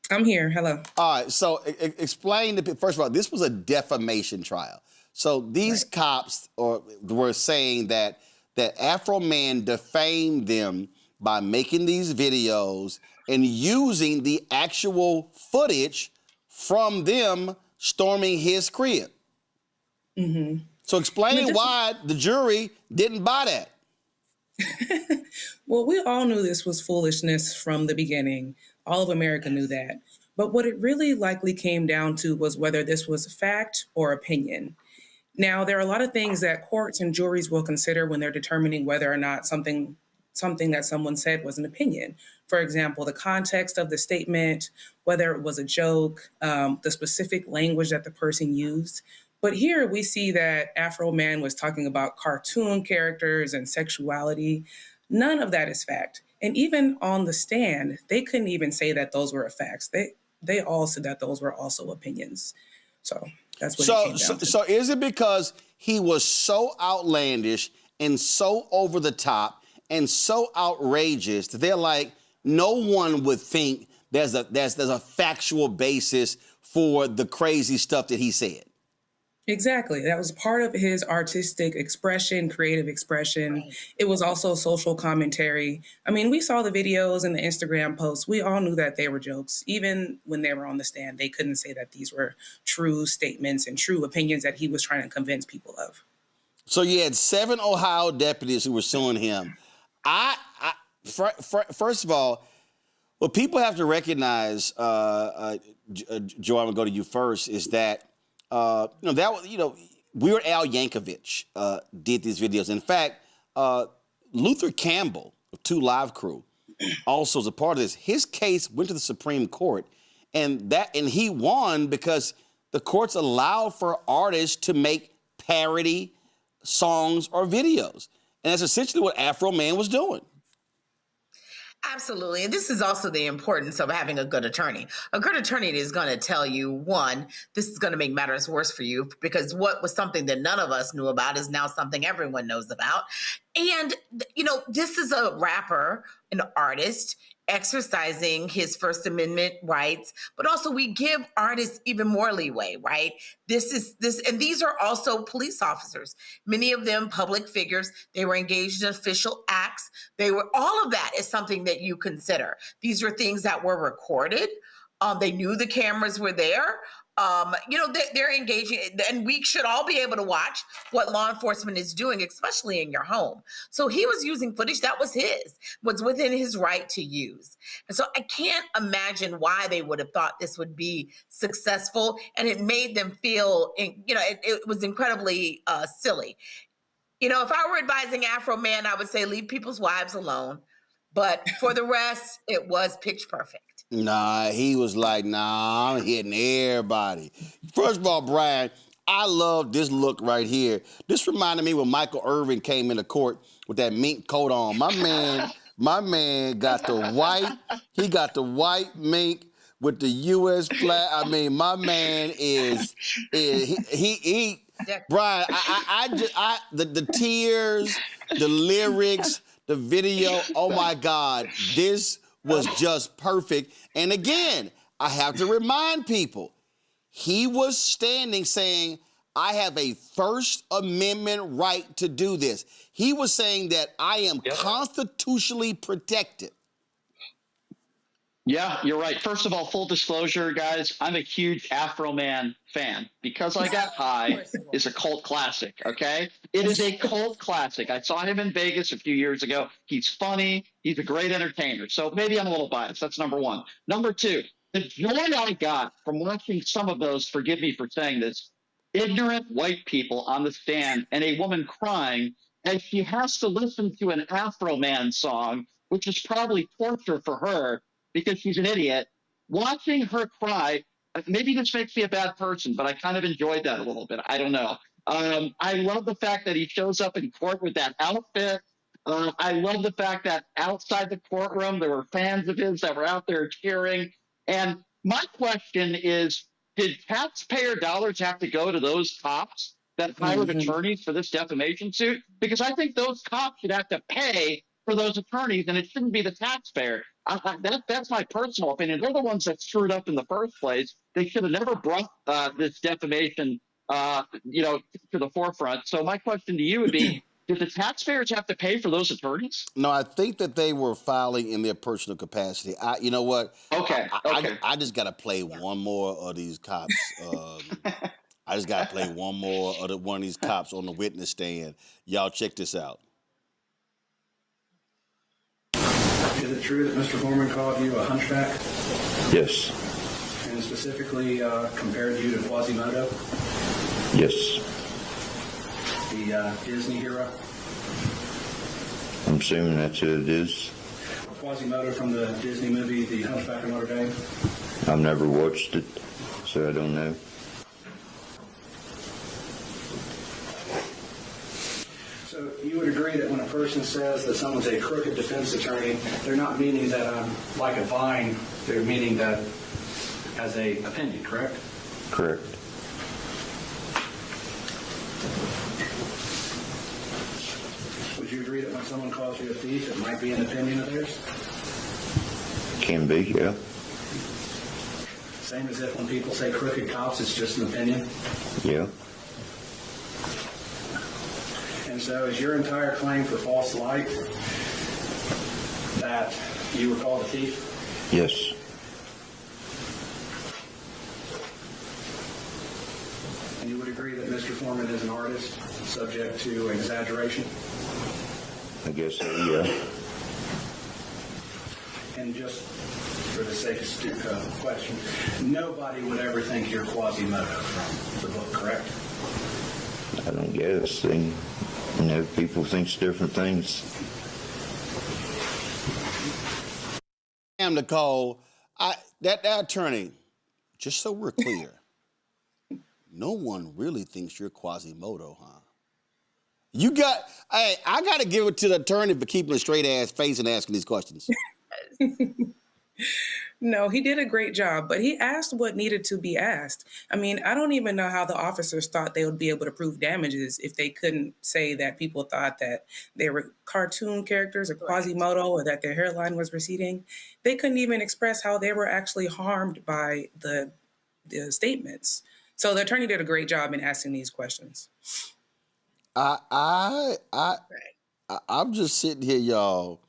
I'm here. Hello. All right. So explain to people, first of all, this was a defamation trial. So these cops were saying that Afroman defamed them by making these videos and using the actual footage from them storming his crib. Mm-hmm. So explain why the jury didn't buy that. Well, we all knew this was foolishness from the beginning. All of America knew that. But what it really likely came down to was whether this was fact or opinion. Now, there are a lot of things that courts and juries will consider when they're determining whether or not something that someone said was an opinion. For example, the context of the statement, whether it was a joke, the specific language that the person used. But here we see that Afroman was talking about cartoon characters and sexuality. None of that is fact. And even on the stand, they couldn't even say that those were facts. They all said that those were also opinions. So that's what it came down to. So is it because he was so outlandish and so over the top and so outrageous that they're like, no one would think there's a factual basis for the crazy stuff that he said? Exactly. That was part of his artistic expression, creative expression. It was also social commentary. I mean, we saw the videos and the Instagram posts. We all knew that they were jokes. Even when they were on the stand, they couldn't say that these were true statements and true opinions that he was trying to convince people of. So you had 7 Ohio deputies who were suing him. First of all, what people have to recognize, Joe, I'm gonna go to you first, is that Weird Al Yankovic did these videos. In fact, Luther Campbell of 2 Live Crew also is a part of this. His case went to the Supreme Court, and he won because the courts allowed for artists to make parody songs or videos. And that's essentially what Afroman was doing. Absolutely. And this is also the importance of having a good attorney. A good attorney is going to tell you, one, this is going to make matters worse for you because what was something that none of us knew about is now something everyone knows about. And, this is a rapper, an artist, exercising his First Amendment rights, but also we give artists even more leeway, right? And these are also police officers, many of them public figures. They were engaged in official acts. All of that is something that you consider. These are things that were recorded. They knew the cameras were there. They're engaging, and we should all be able to watch what law enforcement is doing, especially in your home. So he was using footage that was within his right to use. And so I can't imagine why they would have thought this would be successful. And it made them feel, it was incredibly silly. If I were advising Afroman, I would say leave people's wives alone. But for the rest, it was pitch perfect. Nah, he was like, nah, I'm hitting everybody. First of all, Brian, I love this look right here. This reminded me when Michael Irvin came into court with that mink coat on. My man got the white mink with the U.S. flag. I mean, my man Brian, the tears, the lyrics, the video, oh my God, this was just perfect. And again, I have to remind people, he was standing saying, I have a First Amendment right to do this. He was saying that I am constitutionally protected. Yeah, you're right. First of all, full disclosure, guys, I'm a huge Afroman fan. Because I Got High is a cult classic, okay? It is a cult classic. I saw him in Vegas a few years ago. He's funny. He's a great entertainer. So maybe I'm a little biased. That's number one. Number two, the joy I got from watching some of those, forgive me for saying this, ignorant white people on the stand and a woman crying as she has to listen to an Afroman song, which is probably torture for her, because she's an idiot, watching her cry, maybe this makes me a bad person, but I kind of enjoyed that a little bit. I don't know. I love the fact that he shows up in court with that outfit. I love the fact that outside the courtroom, there were fans of his that were out there cheering. And my question is, did taxpayer dollars have to go to those cops that hired attorneys for this defamation suit? Because I think those cops should have to pay for those attorneys, and it shouldn't be the taxpayer. That's my personal opinion. They're the ones that screwed up in the first place. They should have never brought this defamation, to the forefront. So my question to you would be, did the taxpayers have to pay for those attorneys? No, I think that they were filing in their personal capacity. You know what? Okay. I just got to play one more of these cops. I just got to play one more of one of these cops on the witness stand. Y'all check this out. Is it true that Mr. Foreman called you a hunchback? Yes. And specifically compared you to Quasimodo, Yes. the Disney hero? I'm assuming that's who it is. Quasimodo from the Disney movie, The Hunchback of Notre Dame? I've never watched it, so I don't know. So you would agree that when a person says that someone's a crooked defense attorney, they're not meaning that I'm like a vine, they're meaning that as a opinion, correct? Correct. Would you agree that when someone calls you a thief, it might be an opinion of theirs? Can be, yeah. Same as if when people say crooked cops, it's just an opinion? Yeah. And so is your entire claim for false light that you were called a thief? Yes. And you would agree that Mr. Foreman is an artist subject to exaggeration? I guess so, yeah. And just for the sake of the question, nobody would ever think you're Quasimodo from the book, correct? I don't guess. People think different things. Nicole, that attorney, just so we're clear, no one really thinks you're Quasimodo, huh? I got to give it to the attorney for keeping a straight ass face and asking these questions. No, he did a great job, but he asked what needed to be asked. I mean, I don't even know how the officers thought they would be able to prove damages if they couldn't say that people thought that they were cartoon characters or Quasimodo or that their hairline was receding. They couldn't even express how they were actually harmed by the statements. So the attorney did a great job in asking these questions. I'm just sitting here, y'all,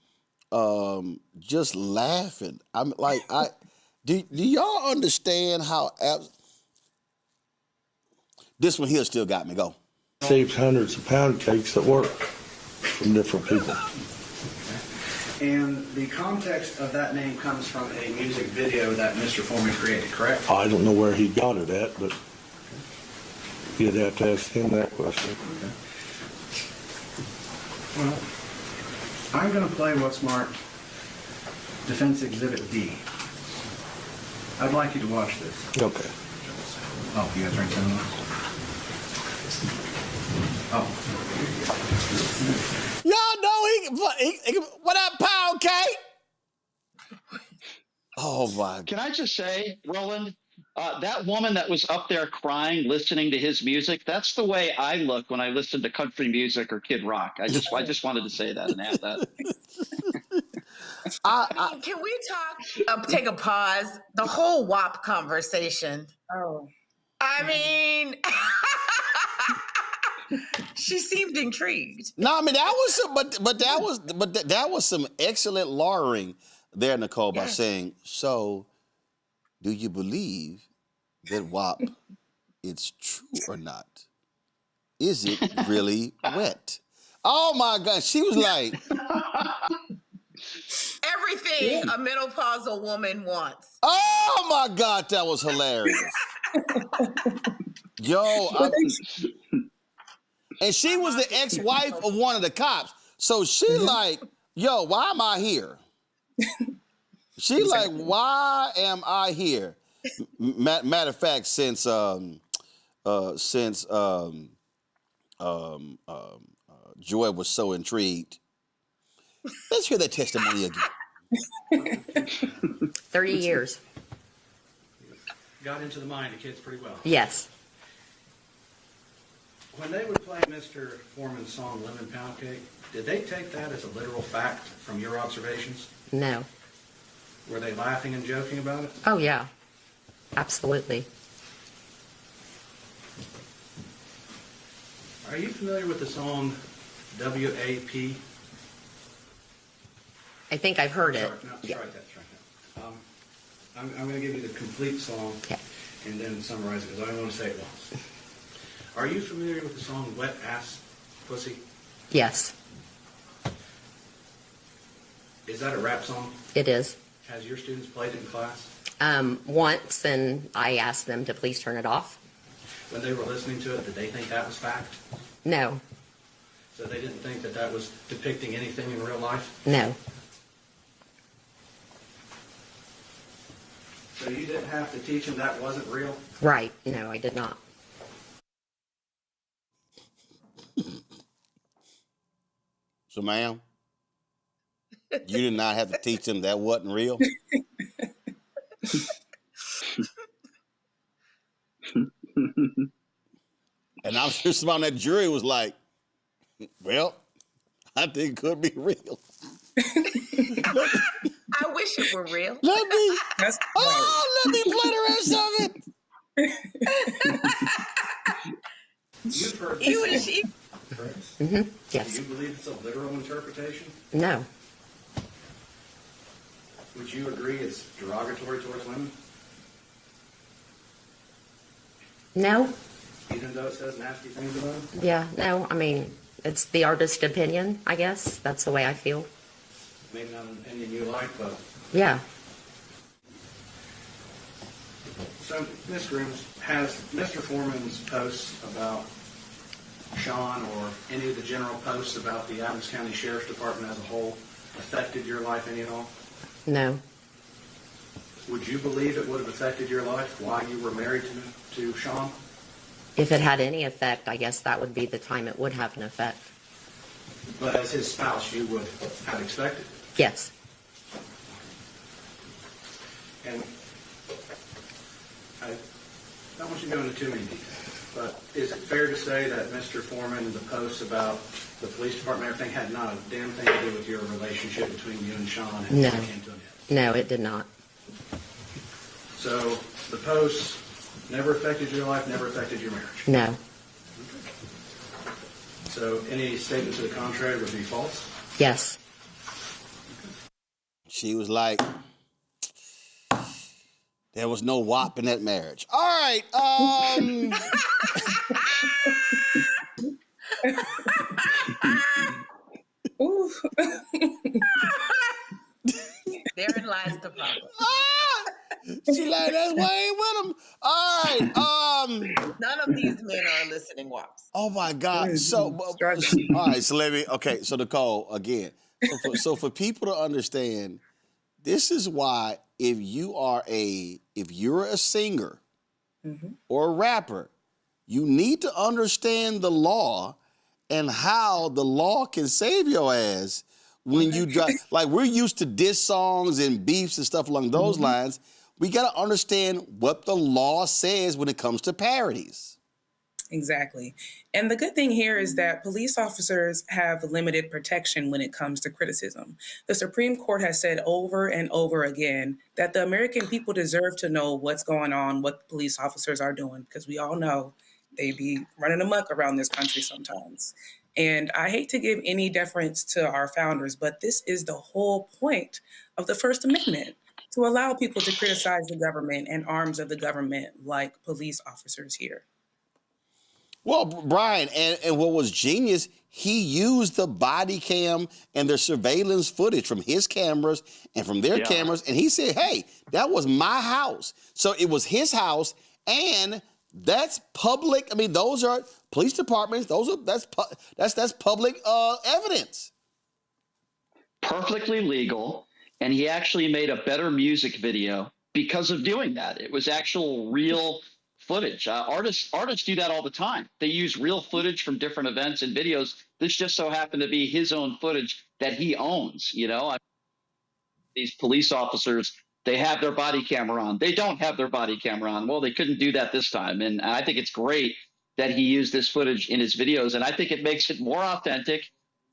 just laughing. I'm like, do y'all understand how this one here still got me? Go. Saves hundreds of pound cakes at work from different people. And the context of that name comes from a music video that Mr. Foreman created, correct? I don't know where he got it at, but you'd have to ask him that question. Okay. Well, I'm going to play what's marked Defense Exhibit D. I'd like you to watch this. Okay. Oh, you guys are in 10 minutes? Oh. Y'all know he what up, pound cake? Oh, my. Can I just say, Roland, that woman that was up there crying, listening to his music, that's the way I look when I listen to country music or Kid Rock. I just wanted to say that and add that. Can we talk, take a pause? The whole WAP conversation. Oh. I mean, She seemed intrigued. No, I mean that was some, that was some excellent lawyering there, Nicole, by saying, so do you believe that WAP is true or not? Is it really wet? Oh my God, she was like everything a menopausal woman wants. Oh my God, that was hilarious. And she was the ex-wife of one of the cops. So she like, yo, why am I here? She like, why am I here? Matter of fact, since Joy was so intrigued, let's hear that testimony again. 30 years. Got into the mind of kids pretty well. Yes. When they would play Mr. Foreman's song Lemon Pound Cake, did they take that as a literal fact from your observations? No. Were they laughing and joking about it? Oh, yeah. Absolutely. Are you familiar with the song WAP? I think I've heard it. Strike that. I'm going to give you the complete song and then summarize it because I don't want to say it once. Are you familiar with the song Wet Ass Pussy? Yes. Is that a rap song? It is. Has your students played it in class? Once, and I asked them to please turn it off. When they were listening to it, did they think that was fact? No. So they didn't think that that was depicting anything in real life? No. So you didn't have to teach them that wasn't real? Right. No, I did not. So, ma'am, you did not have to teach them that wasn't real? And I'm sure someone on that jury was like, well, I think it could be real. I wish it were real. Let me play the rest of it. You've heard You and she. Mm-hmm. Yes. Do you believe it's a literal interpretation? No. Would you agree it's derogatory towards women? No. Even though it says nasty things about them? Yeah. No. I mean, it's the artist's opinion, I guess. That's the way I feel. Maybe not an opinion you like, but... Yeah. So, Ms. Grooms, has Mr. Foreman's posts about Sean or any of the general posts about the Adams County Sheriff's Department as a whole affected your life any at all? No. Would you believe it would have affected your life while you were married to Sean? If it had any effect, I guess that would be the time it would have an effect. But as his spouse, you would have expected? Yes. And I don't want you to go into too many details, but is it fair to say that Mr. Foreman, the posts about the police department and everything had not a damn thing to do with your relationship between you and Sean and No. it came to an end? No, it did not. So the posts never affected your life, never affected your marriage? No. So any statement to the contrary would be false? Yes. She was like, there was no WAP in that marriage. All right. Therein lies the problem. She like, that's why I ain't with him. All right. None of these men are listening WAPs. Oh my God. So, all right. So let me. Okay. So Nicole, again. So for people to understand, this is why if you're a singer or a rapper, you need to understand the law and how the law can save your ass when you drive. Like, we're used to diss songs and beefs and stuff along those lines. We got to understand what the law says when it comes to parodies. Exactly. And the good thing here is that police officers have limited protection when it comes to criticism. The Supreme Court has said over and over again that the American people deserve to know what's going on, what police officers are doing, because we all know They be running amok around this country sometimes. And I hate to give any deference to our founders, but this is the whole point of the First Amendment, to allow people to criticize the government and arms of the government like police officers here. Well, Brian, and what was genius, he used the body cam and the surveillance footage from his cameras and from their cameras, and he said, hey, that was my house. So it was his house, and that's public. I mean, those are police departments. That's public evidence. Perfectly legal, and he actually made a better music video because of doing that. It was actual real footage. Artists do that all the time. They use real footage from different events and videos. This just so happened to be his own footage that he owns. These police officers, they have their body camera on. They don't have their body camera on. Well, they couldn't do that this time. And I think it's great that he used this footage in his videos. And I think it makes it more authentic.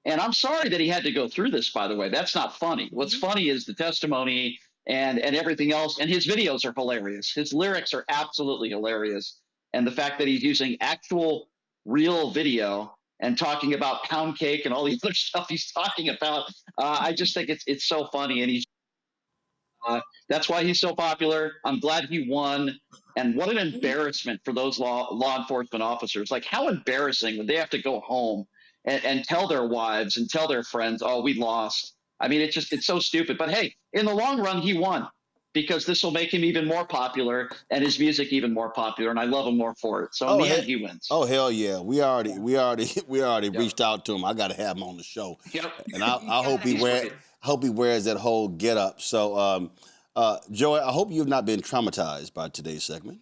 And I'm sorry that he had to go through this, by the way. That's not funny. What's funny is the testimony and everything else. And his videos are hilarious. His lyrics are absolutely hilarious. And the fact that he's using actual real video and talking about pound cake and all the other stuff he's talking about, I just think it's so funny. And that's why he's so popular. I'm glad he won. And what an embarrassment for those law enforcement officers. Like, how embarrassing would they have to go home and tell their wives and tell their friends, oh, we lost. I mean, it's so stupid. But hey, in the long run, he won, because this will make him even more popular and his music even more popular. And I love him more for it. So in the end, he wins. Oh, hell yeah. We already reached out to him. I got to have him on the show. Yep. And I hope he wears that whole get up. So, Joy, I hope you've not been traumatized by today's segment.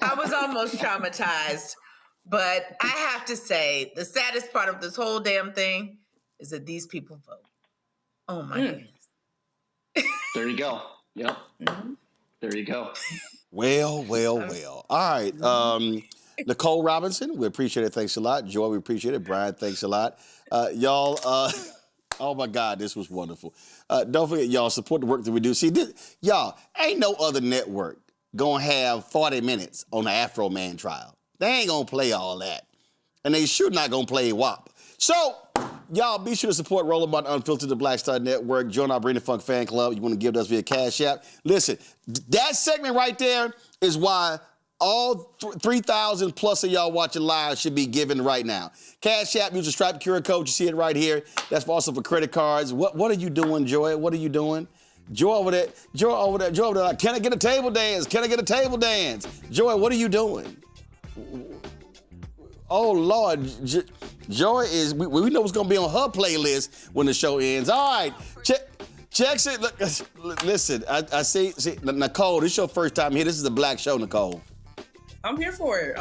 I was almost traumatized, but I have to say the saddest part of this whole damn thing is that these people vote. Oh my goodness. There you go. Yep. Mm-hmm. There you go. Well. All right. Nicole Robinson, we appreciate it. Thanks a lot. Joy, we appreciate it. Brian, thanks a lot. Y'all, oh my God, this was wonderful. Don't forget, y'all, support the work that we do. See, y'all, ain't no other network gonna have 40 minutes on the Afroman trial. They ain't gonna play all that. And they sure not gonna play WAP. So, y'all, be sure to support Roland Martin Unfiltered, the Black Star Network. Join our Bring the Funk fan club. You want to give us via Cash App. Listen, that segment right there is why all 3,000 plus of y'all watching live should be given right now. Cash App, use the Stripe QR code. You see it right here. That's also for credit cards. What are you doing, Joy? What are you doing? Joy over there. Like, can I get a table dance? Can I get a table dance? Joy, what are you doing? Oh, Lord. Joy is, we know what's going to be on her playlist when the show ends. All right. Check it. Look, listen, I see, Nicole, this is your first time here. This is a black show, Nicole. I'm here for it.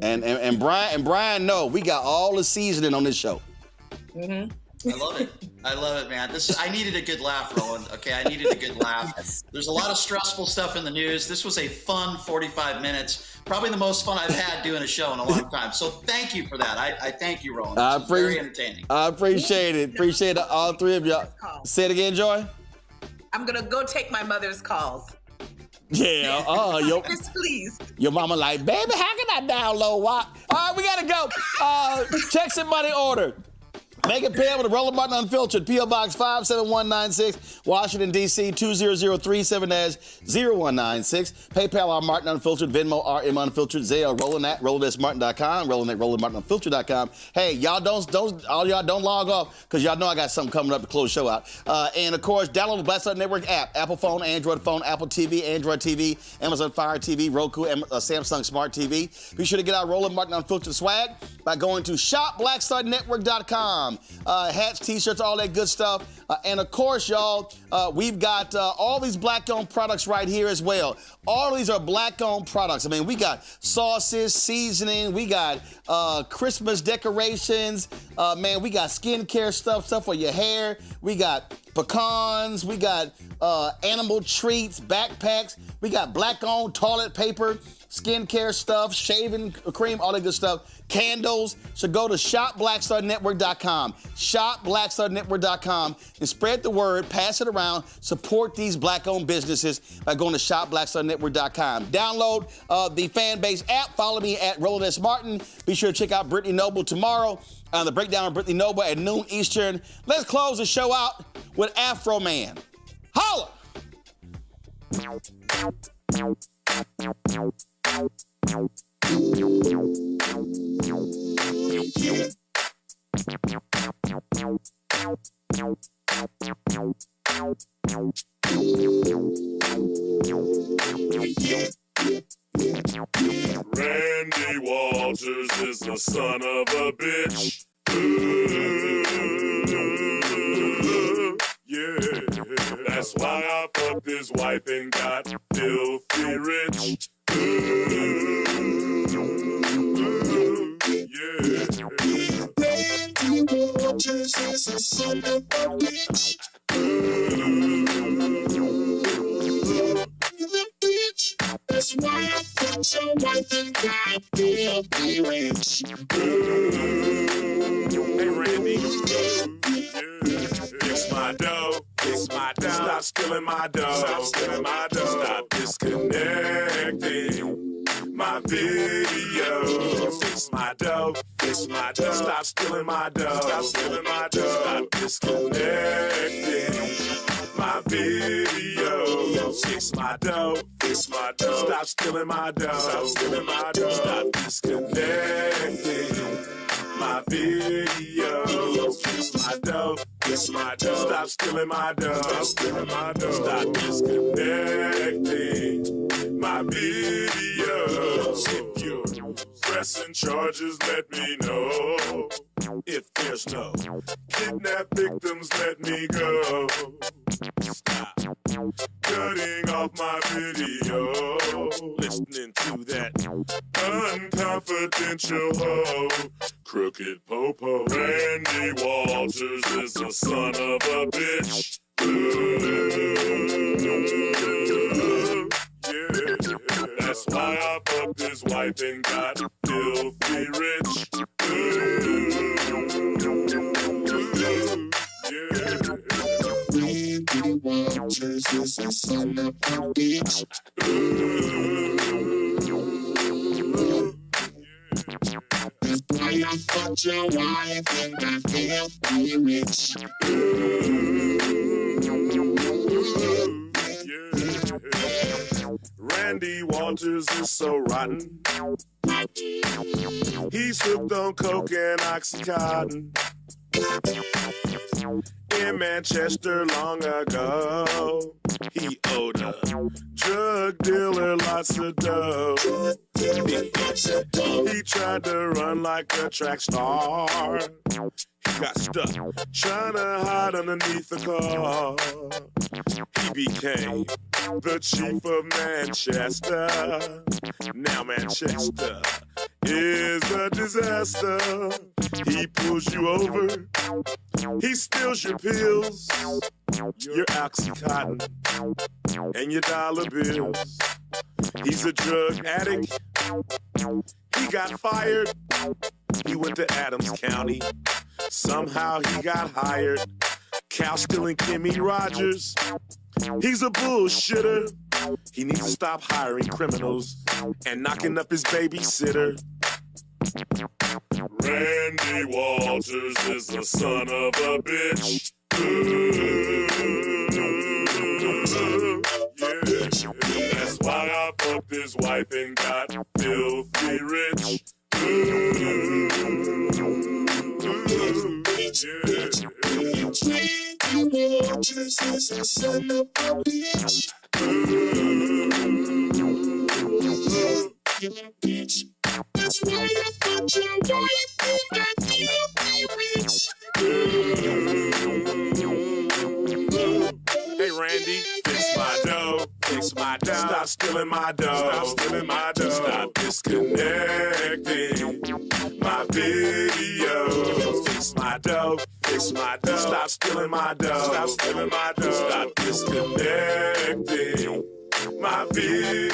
And Brian, no, we got all the seasoning on this show. Mm-hmm. I love it, man. I needed a good laugh, Roland. Okay, I needed a good laugh. Yes. There's a lot of stressful stuff in the news. This was a fun 45 minutes. Probably the most fun I've had doing a show in a long time. So thank you for that. I thank you, Roland. This was very entertaining. I appreciate it. Appreciate it, all three of y'all. Say it again, Joy. I'm gonna go take my mother's calls. Yeah, Yes, please. Your mama like, baby, how can I download WAP? All right, we gotta go. Checks and money order. Make it payable to Roland Martin Unfiltered, P.O. Box 57196, Washington, D.C. 20037-0196. PayPal, R. Martin Unfiltered, Venmo, RM Unfiltered, Zelle, Roland at RolandSMartin.com, Roland at RolandMartinUnfiltered.com. Hey, y'all don't log off, because y'all know I got something coming up to close the show out. And, of course, download the Black Star Network app, Apple phone, Android phone, Apple TV, Android TV, Amazon Fire TV, Roku, Samsung Smart TV. Be sure to get our Roland Martin Unfiltered swag by going to shopblackstarnetwork.com. Hats, t-shirts, all that good stuff. And of course, y'all, we've got all these black-owned products right here as well. All of these are black-owned products. I mean, we got sauces, seasoning, we got Christmas decorations. Man, we got skincare stuff for your hair. We got pecans. We got animal treats, backpacks. We got black-owned toilet paper, skincare stuff, shaving cream, all that good stuff. Candles. So go to shopblackstarnetwork.com. Shopblackstarnetwork.com and spread the word, pass it around, support these black-owned businesses by going to shopblackstarnetwork.com. Download the fan base app. Follow me at Roland S. Martin. Be sure to check out Brittany Noble tomorrow on the breakdown of Brittany Noble at noon Eastern. Let's close the show out with Afroman. Holla! Randy Walters is the son of a bitch. Ooh, yeah, that's why I fucked his wife and got filthy rich. Ooh, yeah. Randy Walters is the son of a bitch. That's why I fucked your wife and got filthy rich. Hey Randy, fix my dough, fix my dough. Stop stealing my dough, stop stealing my dough. Stop disconnecting my videos. Fix my dough, fix my dough. Stop stealing my dough, stop stealing my dough. Stop disconnecting my videos. Fix my dough, fix my dough. Stop stealing my dough, stop stealing my dough. Stop disconnecting my videos. Fix my dough, fix my dough. Stop stealing my dough, stop stealing my dough. Stop disconnecting my videos. If you're pressing charges, let me know. If there's no kidnap victims, let me go. Stop cutting off my video, listening to that unconfidential hoe. Crooked Popo. Randy Walters is the son of a bitch. Ooh, yeah, that's why I fucked his wife and got filthy rich. Ooh, yeah. Randy Walters is the son of a bitch. That's why I fucked your wife and got filthy rich. Randy Walters is so rotten. He's hooked on coke and Oxycontin. In Manchester long ago, he owed a drug dealer lots of dough. He tried to run like a track star. He got stuck trying to hide underneath the car. He became the chief of Manchester. Now Manchester is a disaster. He pulls you over. He steals your pills, your Oxycontin, and your dollar bills. He's a drug addict. He got fired. He went to Adams County. Somehow he got hired. Cow stealing Kimmy Rogers. He's a bullshitter. He needs to stop hiring criminals and knocking up his babysitter. Randy Walters is the son of a bitch. Ooh, yeah. That's why I fucked his wife and got filthy rich. Ooh, yeah. Randy Walters is the son of a bitch. Bitch. That's why I fucked your wife and got filthy rich. Hey Randy, fix my dough, fix my dough. Stop stealing my dough, stop stealing my dough. Stop disconnecting my videos. Fix my dough, fix my dough. Stop stealing my dough. Stop stealing my dough. Stop disconnecting my video.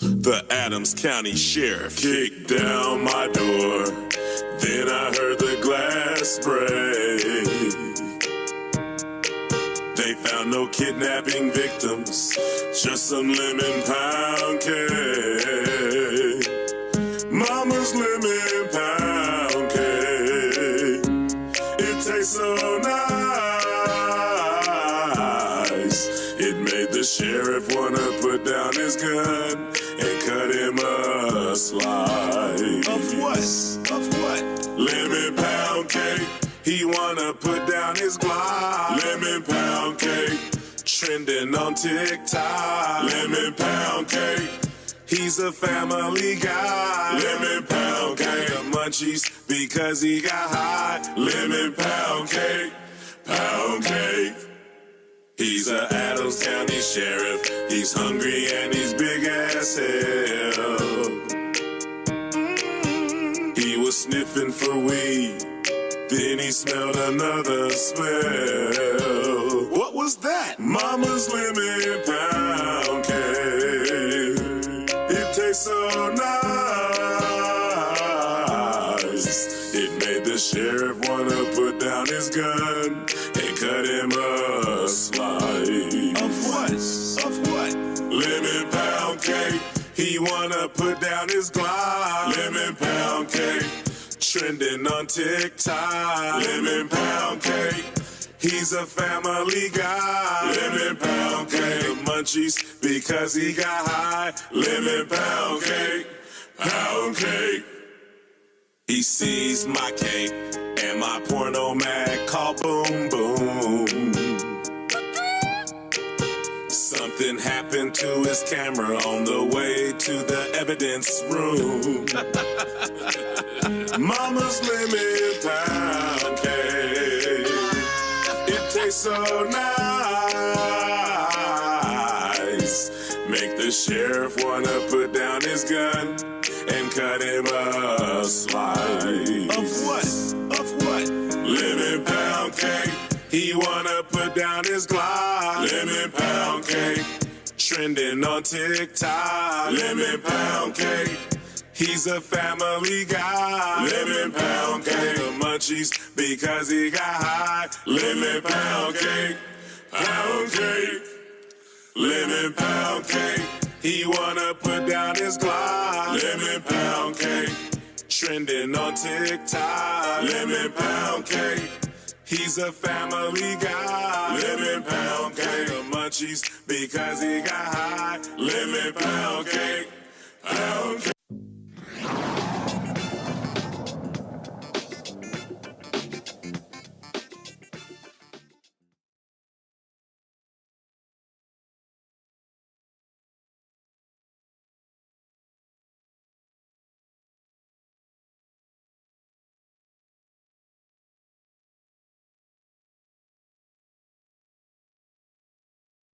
The Adams County Sheriff kicked down my door. Then I heard the glass break. They found no kidnapping victims, just some lemon pound cake. Mama's lemon pound cake. It tastes so nice. It made the sheriff wanna put down his gun and cut him a slice. Of what? Of what? Lemon pound cake. He wanna put down his Glock. Lemon pound cake. Trending on TikTok. Lemon pound cake. He's a family guy. Lemon pound cake. The munchies because he got high. Lemon pound cake. Pound cake. He's a Adams County Sheriff. He's hungry and he's big as hell. He was sniffing for weed. Then he smelled another smell. What was that? Mama's lemon pound cake. It tastes so nice. It made the sheriff wanna put down his gun and cut him a slice. Of what? Of what? Lemon pound cake. He wanna put down his Glock. Lemon pound cake. Trending on TikTok. Lemon pound cake. He's a family guy. Lemon pound cake. The munchies because he got high. Lemon pound cake. Pound cake. He sees my cake and my porno mag called Boom Boom. Something happened to his camera on the way to the evidence room. Mama's lemon pound cake. It tastes so nice. Make the sheriff wanna put down his gun and cut him a slice. Of what? Of what? Lemon pound cake. He wanna put down his Glock. Lemon pound cake. Trending on TikTok. Lemon pound cake. He's a family guy. Lemon pound cake. The munchies because he got high. Lemon pound cake. Pound cake. Lemon pound cake. He wanna put down his Glock. Lemon pound cake. Trending on TikTok. Lemon pound cake. He's a family guy. Lemon pound cake. The munchies because he got high. Lemon pound cake. Pound cake.